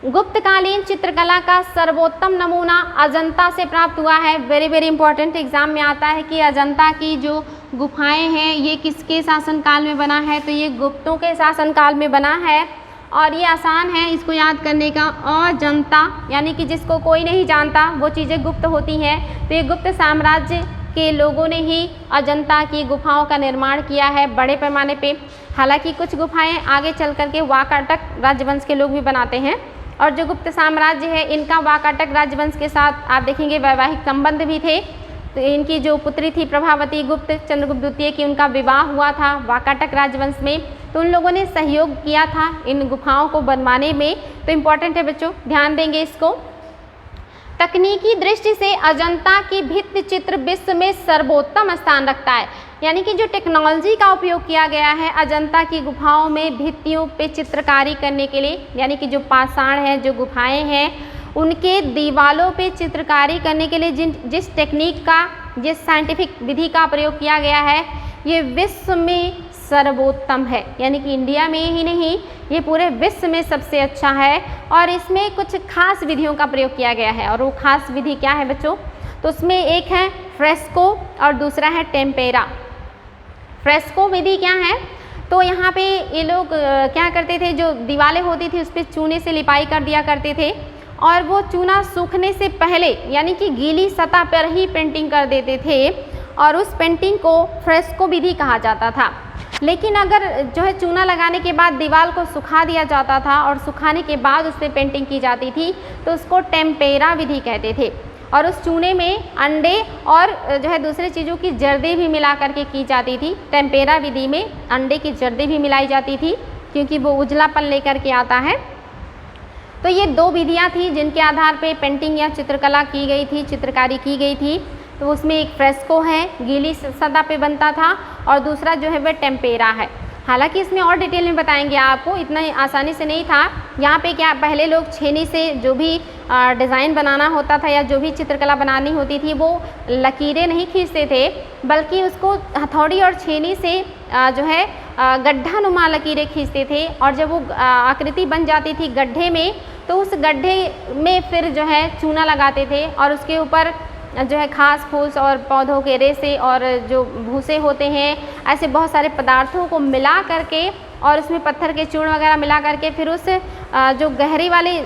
Speaker 1: गुप्तकालीन चित्रकला का सर्वोत्तम नमूना अजंता से प्राप्त हुआ है। वेरी वेरी इंपॉर्टेंट, एग्जाम में आता है कि अजंता की जो गुफाएं हैं ये किसके शासनकाल में बना है, तो ये गुप्तों के शासनकाल में बना है। और ये आसान है इसको याद करने का। अजंता यानी कि जिसको कोई नहीं जानता वो चीज़ें गुप्त होती हैं, तो ये गुप्त साम्राज्य के लोगों ने ही अजंता की गुफाओं का निर्माण किया है बड़े पैमाने पे। हालांकि कुछ गुफाएं आगे चल करके वाकाटक राजवंश के लोग भी बनाते हैं, और जो गुप्त साम्राज्य है इनका वाकाटक राजवंश के साथ आप देखेंगे वैवाहिक संबंध भी थे। तो इनकी जो पुत्री थी प्रभावती गुप्त, चंद्रगुप्त द्वितीय की उनका विवाह हुआ था वाकाटक राजवंश में, तो उन लोगों ने सहयोग किया था इन गुफाओं को बनवाने में। तो इम्पॉर्टेंट है बच्चों, ध्यान देंगे इसको। तकनीकी दृष्टि से अजंता की भित्ति चित्र विश्व में सर्वोत्तम स्थान रखता है। यानी कि जो टेक्नोलॉजी का उपयोग किया गया है अजंता की गुफाओं में भित्तियों पे चित्रकारी करने के लिए, यानी कि जो पाषाण है, जो गुफाएं हैं, उनके दीवालों पे चित्रकारी करने के लिए जिस टेक्निक का, जिस साइंटिफिक विधि का प्रयोग किया गया है, ये विश्व में सर्वोत्तम है। यानी कि इंडिया में ही नहीं, ये पूरे विश्व में सबसे अच्छा है। और इसमें कुछ खास विधियों का प्रयोग किया गया है, और वो खास विधि क्या है बच्चों? तो उसमें एक है फ्रेस्को और दूसरा है टेम्पेरा। फ्रेस्को विधि क्या है? तो यहाँ पे ये लोग क्या करते थे, जो दीवारें होती थी उस पर चूने से लिपाई कर दिया करते थे, और वो चूना सूखने से पहले यानी कि गीली सतह पर ही पेंटिंग कर देते थे, और उस पेंटिंग को फ्रेस्को विधि कहा जाता था। लेकिन अगर जो है चूना लगाने के बाद दीवार को सुखा दिया जाता था और सुखाने के बाद उस पर पेंटिंग की जाती थी, तो उसको टेम्पेरा विधि कहते थे। और उस चूने में अंडे और जो है दूसरी चीज़ों की जर्दें भी मिला करके की जाती थी। टेम्पेरा विधि में अंडे की जर्दें भी मिलाई जाती थी, क्योंकि वो उजलापन लेकर के आता है। तो ये दो विधियाँ थी जिनके आधार पे पेंटिंग या चित्रकला की गई थी, चित्रकारी की गई थी। तो उसमें एक फ्रेस्को है, गीली सतह पे बनता था, और दूसरा जो है वह टेम्पेरा है। हालांकि इसमें और डिटेल में बताएंगे आपको, इतना आसानी से नहीं था। यहाँ पे क्या, पहले लोग छेनी से जो भी डिज़ाइन बनाना होता था या जो भी चित्रकला बनानी होती थी, वो लकीरें नहीं खींचते थे, बल्कि उसको हथौड़ी और छेनी से जो है गड्ढा नुमा लकीरें खींचते थे। और जब वो आकृति बन जाती थी गड्ढे में, तो उस गड्ढे में फिर जो है चूना लगाते थे, और उसके ऊपर जो है घास फूस और पौधों के रेसे और जो भूसे होते हैं, ऐसे बहुत सारे पदार्थों को मिला करके, और उसमें पत्थर के चूर्ण वगैरह मिला करके, फिर उस जो गहरी वाली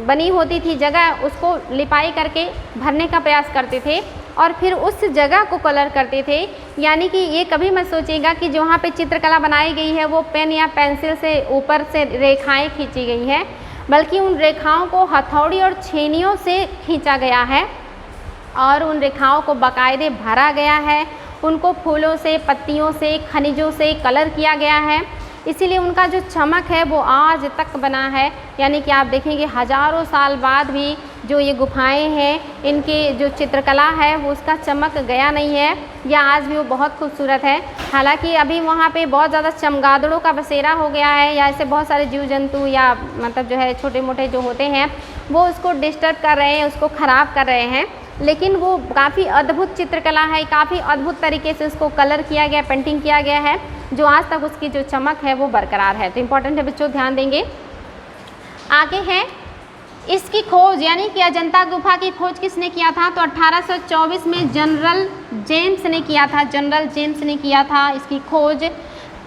Speaker 1: बनी होती थी जगह, उसको लिपाई करके भरने का प्रयास करते थे, और फिर उस जगह को कलर करते थे। यानी कि ये कभी मत सोचिएगा कि जो वहाँ पे चित्रकला बनाई गई है वो पेन या पेंसिल से ऊपर से रेखाएँ खींची गई हैं, बल्कि उन रेखाओं को हथौड़ी और छेनियों से खींचा गया है, और उन रेखाओं को बाकायदे भरा गया है। उनको फूलों से, पत्तियों से, खनिजों से कलर किया गया है, इसीलिए उनका जो चमक है वो आज तक बना है। यानी कि आप देखेंगे हज़ारों साल बाद भी जो ये गुफाएं हैं, इनकी जो चित्रकला है वो उसका चमक गया नहीं है, या आज भी वो बहुत खूबसूरत है। हालांकि अभी वहाँ पे बहुत ज़्यादा चमगादड़ों का बसेरा हो गया है, या ऐसे बहुत सारे जीव जंतु या मतलब जो है छोटे मोटे जो होते हैं वो उसको डिस्टर्ब कर रहे हैं, उसको ख़राब कर रहे हैं। लेकिन वो काफ़ी अद्भुत चित्रकला है, काफ़ी अद्भुत तरीके से उसको कलर किया गया, पेंटिंग किया गया है, जो आज तक उसकी जो चमक है वो बरकरार है। तो इम्पॉर्टेंट है बच्चों, ध्यान देंगे। आगे है इसकी खोज, यानी कि अजंता गुफा की खोज किसने किया था? तो 1824 में जनरल जेम्स ने किया था। जनरल जेम्स ने किया था इसकी खोज।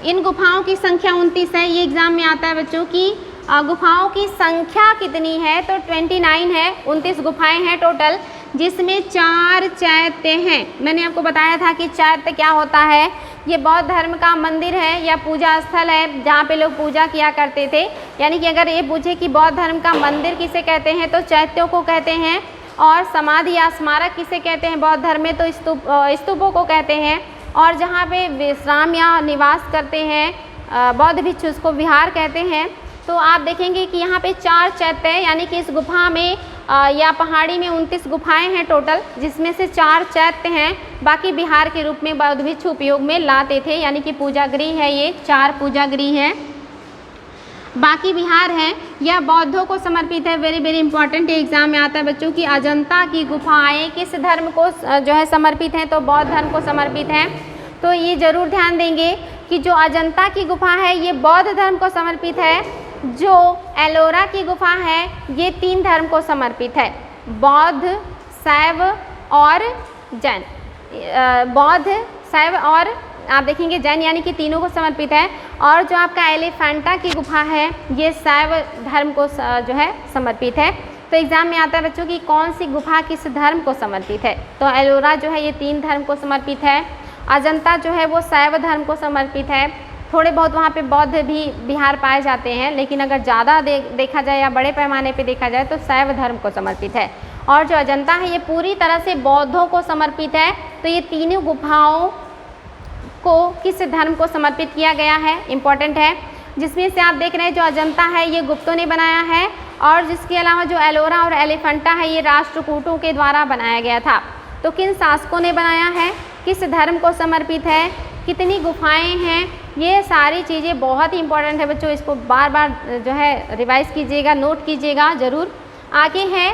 Speaker 1: इन गुफाओं की संख्या 29 है। ये एग्ज़ाम में आता है बच्चों की गुफाओं की संख्या कितनी है? तो 29 है, 29 गुफाएं हैं टोटल, जिसमें 4 चैत्य हैं। मैंने आपको बताया था कि चैत्य क्या होता है। ये बौद्ध धर्म का मंदिर है या पूजा स्थल है, जहाँ पे लोग पूजा किया करते थे। यानी कि अगर ये पूछे कि बौद्ध धर्म का मंदिर किसे कहते हैं, तो चैत्यों को कहते हैं। और समाधि या स्मारक किसे कहते हैं बौद्ध धर्म में? तो स्तूपों को कहते हैं। और जहाँ पे विश्राम या निवास करते हैं बौद्ध भिक्षु, उसको विहार कहते हैं। तो आप देखेंगे कि यहाँ पे 4 चैत्य हैं, यानी कि इस गुफा में या पहाड़ी में 29 गुफाएं हैं टोटल, जिसमें से 4 चैत्य हैं। बाकी विहार के रूप में बौद्ध भिक्षु उपयोग में लाते थे, यानी कि पूजा गृह है, ये 4 पूजा गृह हैं। बाकी विहार हैं, यह बौद्धों को समर्पित है। वेरी वेरी इंपॉर्टेंट, ये एग्जाम में आता है बच्चों की अजंता की गुफाएं किस धर्म को जो है समर्पित हैं? तो बौद्ध धर्म को समर्पित हैं। तो ये जरूर ध्यान देंगे कि जो अजंता की गुफा है ये बौद्ध धर्म को समर्पित है। जो एलोरा की गुफा है ये 3 धर्म को समर्पित है, बौद्ध, शैव और जैन। बौद्ध, शैव और आप देखेंगे जैन, यानी कि तीनों को समर्पित है। और जो आपका एलिफेंटा की गुफा है ये शैव धर्म को जो है समर्पित है। तो एग्ज़ाम में आता है बच्चों की कौन सी गुफा किस धर्म को समर्पित है? तो एलोरा जो है ये 3 धर्म को समर्पित है। अजंता जो है वो शैव धर्म को समर्पित है। थोड़े बहुत वहाँ पे बौद्ध भी विहार पाए जाते हैं, लेकिन अगर ज़्यादा देखा जाए या बड़े पैमाने पे देखा जाए तो शैव धर्म को समर्पित है। और जो अजंता है ये पूरी तरह से बौद्धों को समर्पित है। तो ये तीनों गुफाओं को किस धर्म को समर्पित किया गया है, इम्पॉर्टेंट है। जिसमें से आप देख रहे हैं जो अजंता है ये गुप्तों ने बनाया है, और जिसके अलावा जो एलोरा और एलिफेंटा है ये राष्ट्रकूटों के द्वारा बनाया गया था। तो किन शासकों ने बनाया है, किस धर्म को समर्पित है, कितनी गुफाएं हैं, ये सारी चीज़ें बहुत ही इंपॉर्टेंट है बच्चों। इसको बार बार जो है रिवाइज कीजिएगा, नोट कीजिएगा ज़रूर। आगे है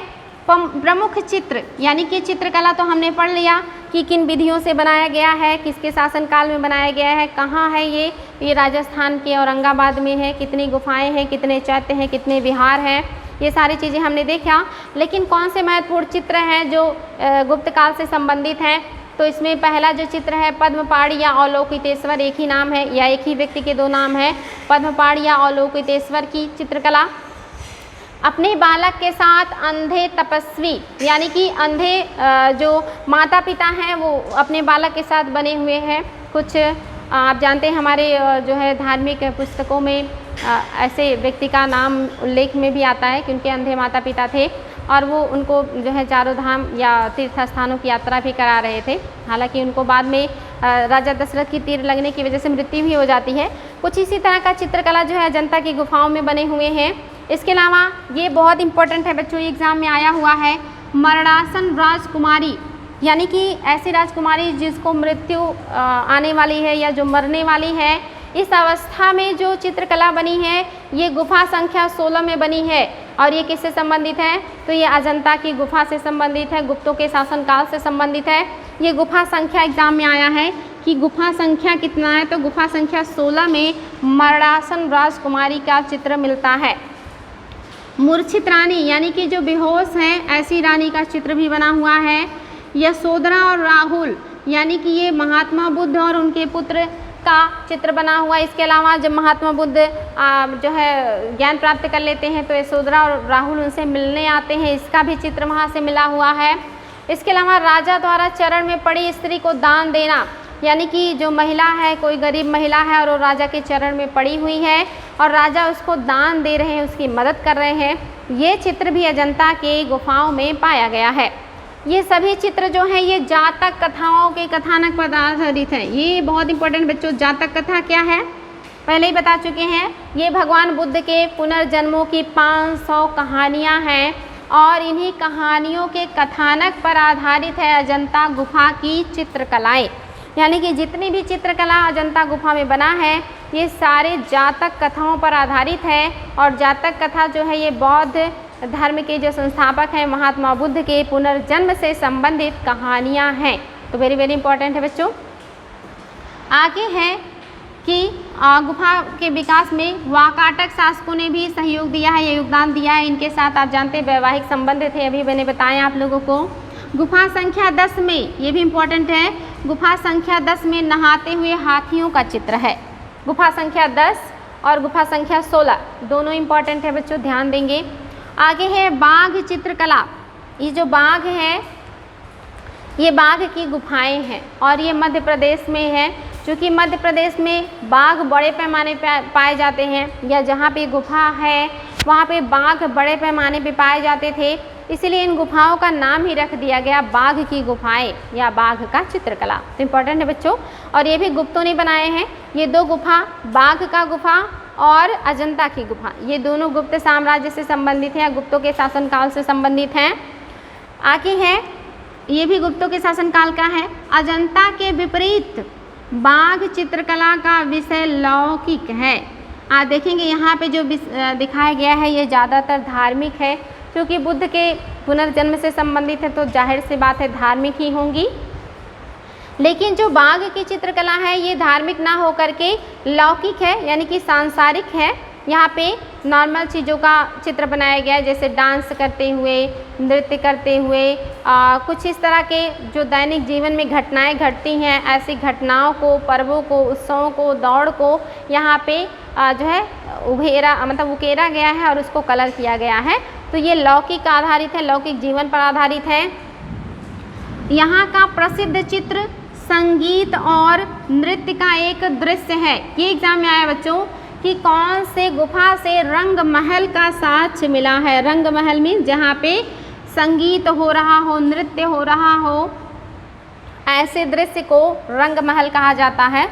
Speaker 1: प्रमुख चित्र, यानी कि चित्रकला तो हमने पढ़ लिया कि किन विधियों से बनाया गया है, किसके शासनकाल में बनाया गया है, कहाँ है ये राजस्थान के औरंगाबाद में है, कितनी गुफाएं हैं, कितने चैत्य हैं, कितने विहार हैं, ये सारी चीज़ें हमने देखा। लेकिन कौन से महत्वपूर्ण चित्र हैं जो गुप्त काल से संबंधित हैं, तो इसमें पहला जो चित्र है पद्मपाणि या अवलोकितेश्वर, एक ही नाम है या एक ही व्यक्ति के दो नाम है, पद्मपाणि या अवलोकितेश्वर की चित्रकला। अपने बालक के साथ अंधे तपस्वी, यानी कि अंधे जो माता पिता हैं वो अपने बालक के साथ बने हुए हैं। कुछ आप जानते हैं हमारे जो है धार्मिक पुस्तकों में ऐसे व्यक्ति का नाम उल्लेख में भी आता है कि उनके अंधे माता पिता थे और वो उनको जो है चारों धाम या तीर्थ स्थानों की यात्रा भी करा रहे थे। हालांकि उनको बाद में राजा दशरथ की तीर लगने की वजह से मृत्यु भी हो जाती है। कुछ इसी तरह का चित्रकला जो है अजंता की गुफाओं में बने हुए हैं। इसके अलावा ये बहुत इंपॉर्टेंट है बच्चों, एग्जाम में आया हुआ है, मरणासन राजकुमारी, यानी कि ऐसी राजकुमारी जिसको मृत्यु आने वाली है या जो मरने वाली है, इस अवस्था में जो चित्रकला बनी है ये गुफा संख्या 16 में बनी है। और ये किससे संबंधित है, तो ये अजंता की गुफा से संबंधित है, गुप्तों के शासनकाल से संबंधित है। ये गुफा संख्या एग्जाम में आया है कि गुफा संख्या कितना है, तो गुफा संख्या 16 में मरणासन राजकुमारी का चित्र मिलता है। मूर्छित रानी, यानी कि जो बेहोश हैं ऐसी रानी का चित्र भी बना हुआ है। यशोधरा और राहुल, यानी कि ये महात्मा बुद्ध और उनके पुत्र का चित्र बना हुआ है। इसके अलावा जब महात्मा बुद्ध जो है ज्ञान प्राप्त कर लेते हैं तो यशोधरा और राहुल उनसे मिलने आते हैं, इसका भी चित्र वहाँ से मिला हुआ है। इसके अलावा राजा द्वारा चरण में पड़ी स्त्री को दान देना, यानी कि जो महिला है, कोई गरीब महिला है और वो राजा के चरण में पड़ी हुई है और राजा उसको दान दे रहे हैं, उसकी मदद कर रहे हैं, ये चित्र भी अजंता के गुफाओं में पाया गया है। ये सभी चित्र जो हैं ये जातक कथाओं के कथानक पर आधारित हैं। ये बहुत इंपॉर्टेंट बच्चों, जातक कथा क्या है पहले ही बता चुके हैं। ये भगवान बुद्ध के पुनर्जन्मों की 500 कहानियाँ हैं और इन्हीं कहानियों के कथानक पर आधारित है अजंता गुफा की चित्रकलाएँ। यानी कि जितनी भी चित्रकला अजंता गुफा में बना है ये सारे जातक कथाओं पर आधारित है। और जातक कथा जो है ये बौद्ध धर्म के जो संस्थापक हैं महात्मा बुद्ध के पुनर्जन्म से संबंधित कहानियाँ हैं। तो वेरी वेरी इंपॉर्टेंट है बच्चों। आगे है कि गुफा के विकास में वाकाटक शासकों ने भी सहयोग दिया है या योगदान दिया है। इनके साथ आप जानते हैं वैवाहिक संबंध थे, अभी मैंने बताया आप लोगों को। गुफा संख्या 10 में, ये भी इम्पोर्टेंट है, गुफा संख्या 10 में नहाते हुए हाथियों का चित्र है। गुफा संख्या 10 और गुफा संख्या 16 दोनों इम्पॉर्टेंट है बच्चों, ध्यान देंगे। आगे है बाघ चित्रकला। ये जो बाघ है ये बाघ की गुफाएं हैं और ये मध्य प्रदेश में है। क्योंकि मध्य प्रदेश में बाघ बड़े पैमाने पर पाए जाते हैं या जहाँ पे गुफा है वहाँ पे बाघ बड़े पैमाने पे पाए जाते थे, इसीलिए इन गुफाओं का नाम ही रख दिया गया बाघ की गुफाएं या बाघ का चित्रकला। तो इम्पोर्टेंट है बच्चों। और ये भी गुप्तों ने बनाए हैं। ये दो गुफा, बाघ का गुफा और अजंता की गुफा, ये दोनों गुप्त साम्राज्य से संबंधित हैं, गुप्तों के शासनकाल से संबंधित हैं। आगे है, ये भी गुप्तों के शासनकाल का है। अजंता के विपरीत बाघ चित्रकला का विषय लौकिक है। आप देखेंगे यहाँ पे जो दिखाया गया है ये ज़्यादातर धार्मिक है, क्योंकि बुद्ध के पुनर्जन्म से संबंधित है तो जाहिर सी बात है धार्मिक ही होंगी। लेकिन जो बाघ की चित्रकला है ये धार्मिक ना होकर के लौकिक है, यानी कि सांसारिक है। यहाँ पे नॉर्मल चीज़ों का चित्र बनाया गया है, जैसे डांस करते हुए, नृत्य करते हुए, कुछ इस तरह के जो दैनिक जीवन में घटनाएं घटती हैं, ऐसी घटनाओं को, पर्वों को, उत्सवों को, दौड़ को यहाँ पे जो है उकेरा गया है और उसको कलर किया गया है। तो ये लौकिक आधारित है, लौकिक जीवन पर आधारित है। यहाँ का प्रसिद्ध चित्र संगीत और नृत्य का एक दृश्य है। ये एग्जाम में आया बच्चों कि कौन से गुफा से रंग महल का साक्ष्य मिला है। रंग महल में जहाँ पे संगीत हो रहा हो, नृत्य हो रहा हो, ऐसे दृश्य को रंग महल कहा जाता है।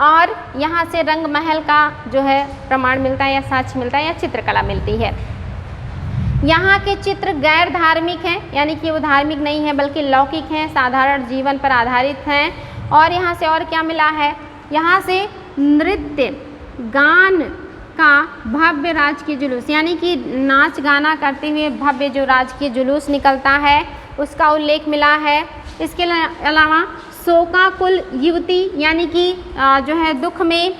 Speaker 1: और यहाँ से रंग महल का जो है प्रमाण मिलता है या साक्ष्य मिलता है या चित्रकला मिलती है। यहाँ के चित्र गैर धार्मिक हैं, यानी कि वो धार्मिक नहीं है बल्कि लौकिक हैं, साधारण जीवन पर आधारित हैं। और यहाँ से और क्या मिला है, यहाँ से नृत्य गान का भव्य राजकीय जुलूस, यानी कि नाच गाना करते हुए भव्य जो राजकीय जुलूस निकलता है उसका उल्लेख मिला है। इसके अलावा शोकाकुल युवती, यानी कि जो है दुख में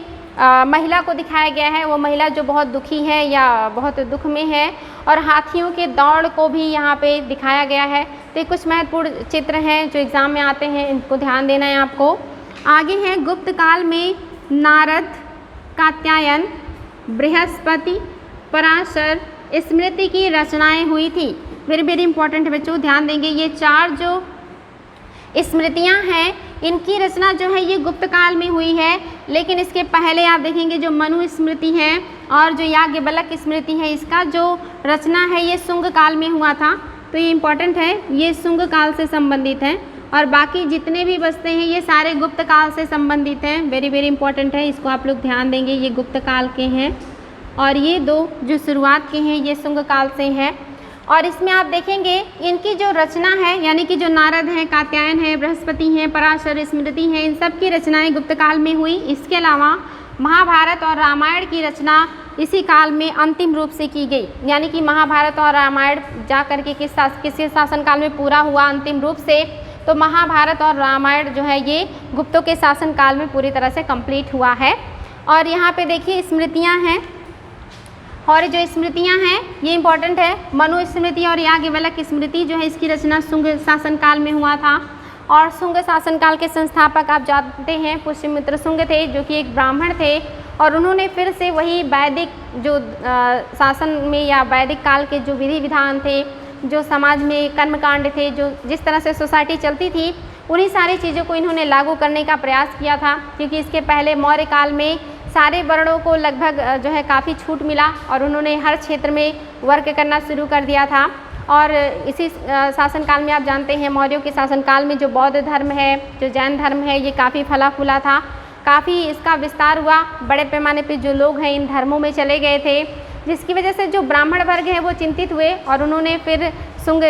Speaker 1: महिला को दिखाया गया है, वो महिला जो बहुत दुखी है या बहुत दुख में है। और हाथियों के दौड़ को भी यहाँ पे दिखाया गया है। तो ये कुछ महत्वपूर्ण चित्र हैं जो एग्ज़ाम में आते हैं, इनको ध्यान देना है आपको। आगे है गुप्त काल में नारद, कात्यायन, बृहस्पति, पराशर, स्मृति की रचनाएं हुई थी। वेरी वेरी इंपॉर्टेंट है बच्चों, ध्यान देंगे। ये 4 जो स्मृतियां हैं इनकी रचना जो है ये गुप्त काल में हुई है, लेकिन इसके पहले आप देखेंगे जो मनु स्मृति है और जो याज्ञवल्क स्मृति है, इसका जो रचना है ये शुंग काल में हुआ था। तो ये इंपॉर्टेंट है, ये शुंग काल से संबंधित है। और बाकी जितने भी बचते हैं ये सारे गुप्त काल से संबंधित हैं। वेरी वेरी इंपॉर्टेंट है, इसको आप लोग ध्यान देंगे। ये गुप्त काल के हैं और ये 2 जो शुरुआत के हैं ये शुंग काल से हैं। और इसमें आप देखेंगे इनकी जो रचना है, यानी कि जो नारद हैं, कात्यायन है, बृहस्पति हैं, पराशर, स्मृति हैं, इन सब की रचनाएं गुप्त काल में हुई। इसके अलावा महाभारत और रामायण की रचना इसी काल में अंतिम रूप से की गई, यानी कि महाभारत और रामायण जा कर के किसी शासनकाल में पूरा हुआ अंतिम रूप से। तो महाभारत और रामायण जो है ये गुप्तों के शासनकाल में पूरी तरह से कंप्लीट हुआ है। और यहाँ पे देखिए स्मृतियाँ हैं, और जो स्मृतियाँ हैं ये इंपॉर्टेंट है। मनु स्मृति और याज्ञवल्क स्मृति जो है इसकी रचना शुंग शासनकाल में हुआ था। और शुंग शासनकाल के संस्थापक आप जानते हैं पुष्यमित्र शुंग थे, जो कि एक ब्राह्मण थे। और उन्होंने फिर से वही वैदिक जो शासन में या वैदिक काल के जो विधि विधान थे, जो समाज में कर्मकांड थे, जो जिस तरह से सोसाइटी चलती थी, उन्हीं सारी चीज़ों को इन्होंने लागू करने का प्रयास किया था। क्योंकि इसके पहले मौर्य काल में सारे वर्णों को लगभग जो है काफ़ी छूट मिला और उन्होंने हर क्षेत्र में वर्क करना शुरू कर दिया था। और इसी शासनकाल में आप जानते हैं मौर्यों के शासनकाल में जो बौद्ध धर्म है, जो जैन धर्म है, ये काफ़ी फला फूला था, काफ़ी इसका विस्तार हुआ। बड़े पैमाने पे जो लोग हैं इन धर्मों में चले गए थे, जिसकी वजह से जो ब्राह्मण वर्ग है वो चिंतित हुए और उन्होंने फिर शुंग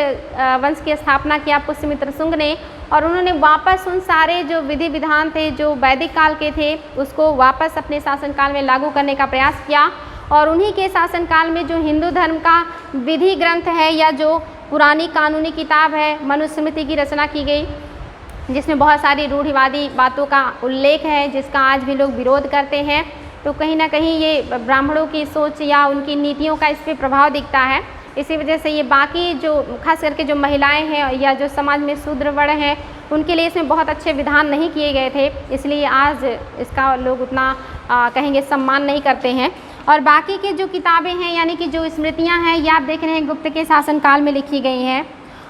Speaker 1: वंश की स्थापना किया, पुष्यमित्र शुंग ने। और उन्होंने वापस उन सारे जो विधि विधान थे जो वैदिक काल के थे उसको वापस अपने शासनकाल में लागू करने का प्रयास किया। और उन्हीं के शासनकाल में जो हिंदू धर्म का विधि ग्रंथ है या जो पुरानी कानूनी किताब है मनुस्मृति की रचना की गई, जिसमें बहुत सारी रूढ़िवादी बातों का उल्लेख है, जिसका आज भी लोग विरोध करते हैं। तो कहीं ना कहीं ये ब्राह्मणों की सोच या उनकी नीतियों का इस पर प्रभाव दिखता है। इसी वजह से ये बाकी जो खास करके जो महिलाएं हैं या जो समाज में शूद्र वर्ण हैं उनके लिए इसमें बहुत अच्छे विधान नहीं किए गए थे, इसलिए आज इसका लोग उतना कहेंगे सम्मान नहीं करते हैं। और बाकी की जो किताबें हैं यानी कि जो स्मृतियां हैं ये आप देख रहे हैं गुप्त के शासनकाल में लिखी गई हैं।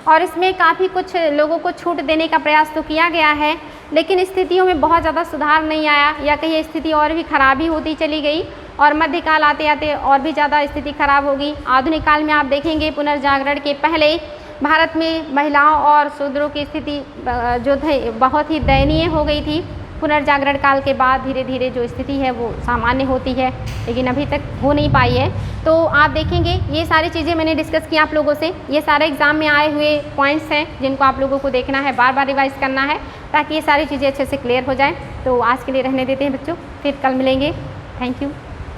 Speaker 1: और इसमें काफ़ी कुछ लोगों को छूट देने का प्रयास तो किया गया है, लेकिन स्थितियों में बहुत ज़्यादा सुधार नहीं आया या कहीं स्थिति और भी खराब ही होती चली गई। और मध्यकाल आते आते और भी ज़्यादा स्थिति खराब होगी। आधुनिक काल में आप देखेंगे पुनर्जागरण के पहले भारत में महिलाओं और शूद्रों की स्थिति जो थी बहुत ही दयनीय हो गई थी। पुनर्जागरण काल के बाद धीरे धीरे जो स्थिति है वो सामान्य होती है, लेकिन अभी तक हो नहीं पाई है। तो आप देखेंगे ये सारी चीज़ें मैंने डिस्कस की आप लोगों से, ये सारे एग्ज़ाम में आए हुए पॉइंट्स हैं जिनको आप लोगों को देखना है, बार बार रिवाइज़ करना है ताकि ये सारी चीज़ें अच्छे से क्लियर हो जाएँ। तो आज के लिए रहने देते हैं बच्चों, फिर कल मिलेंगे। Thank you.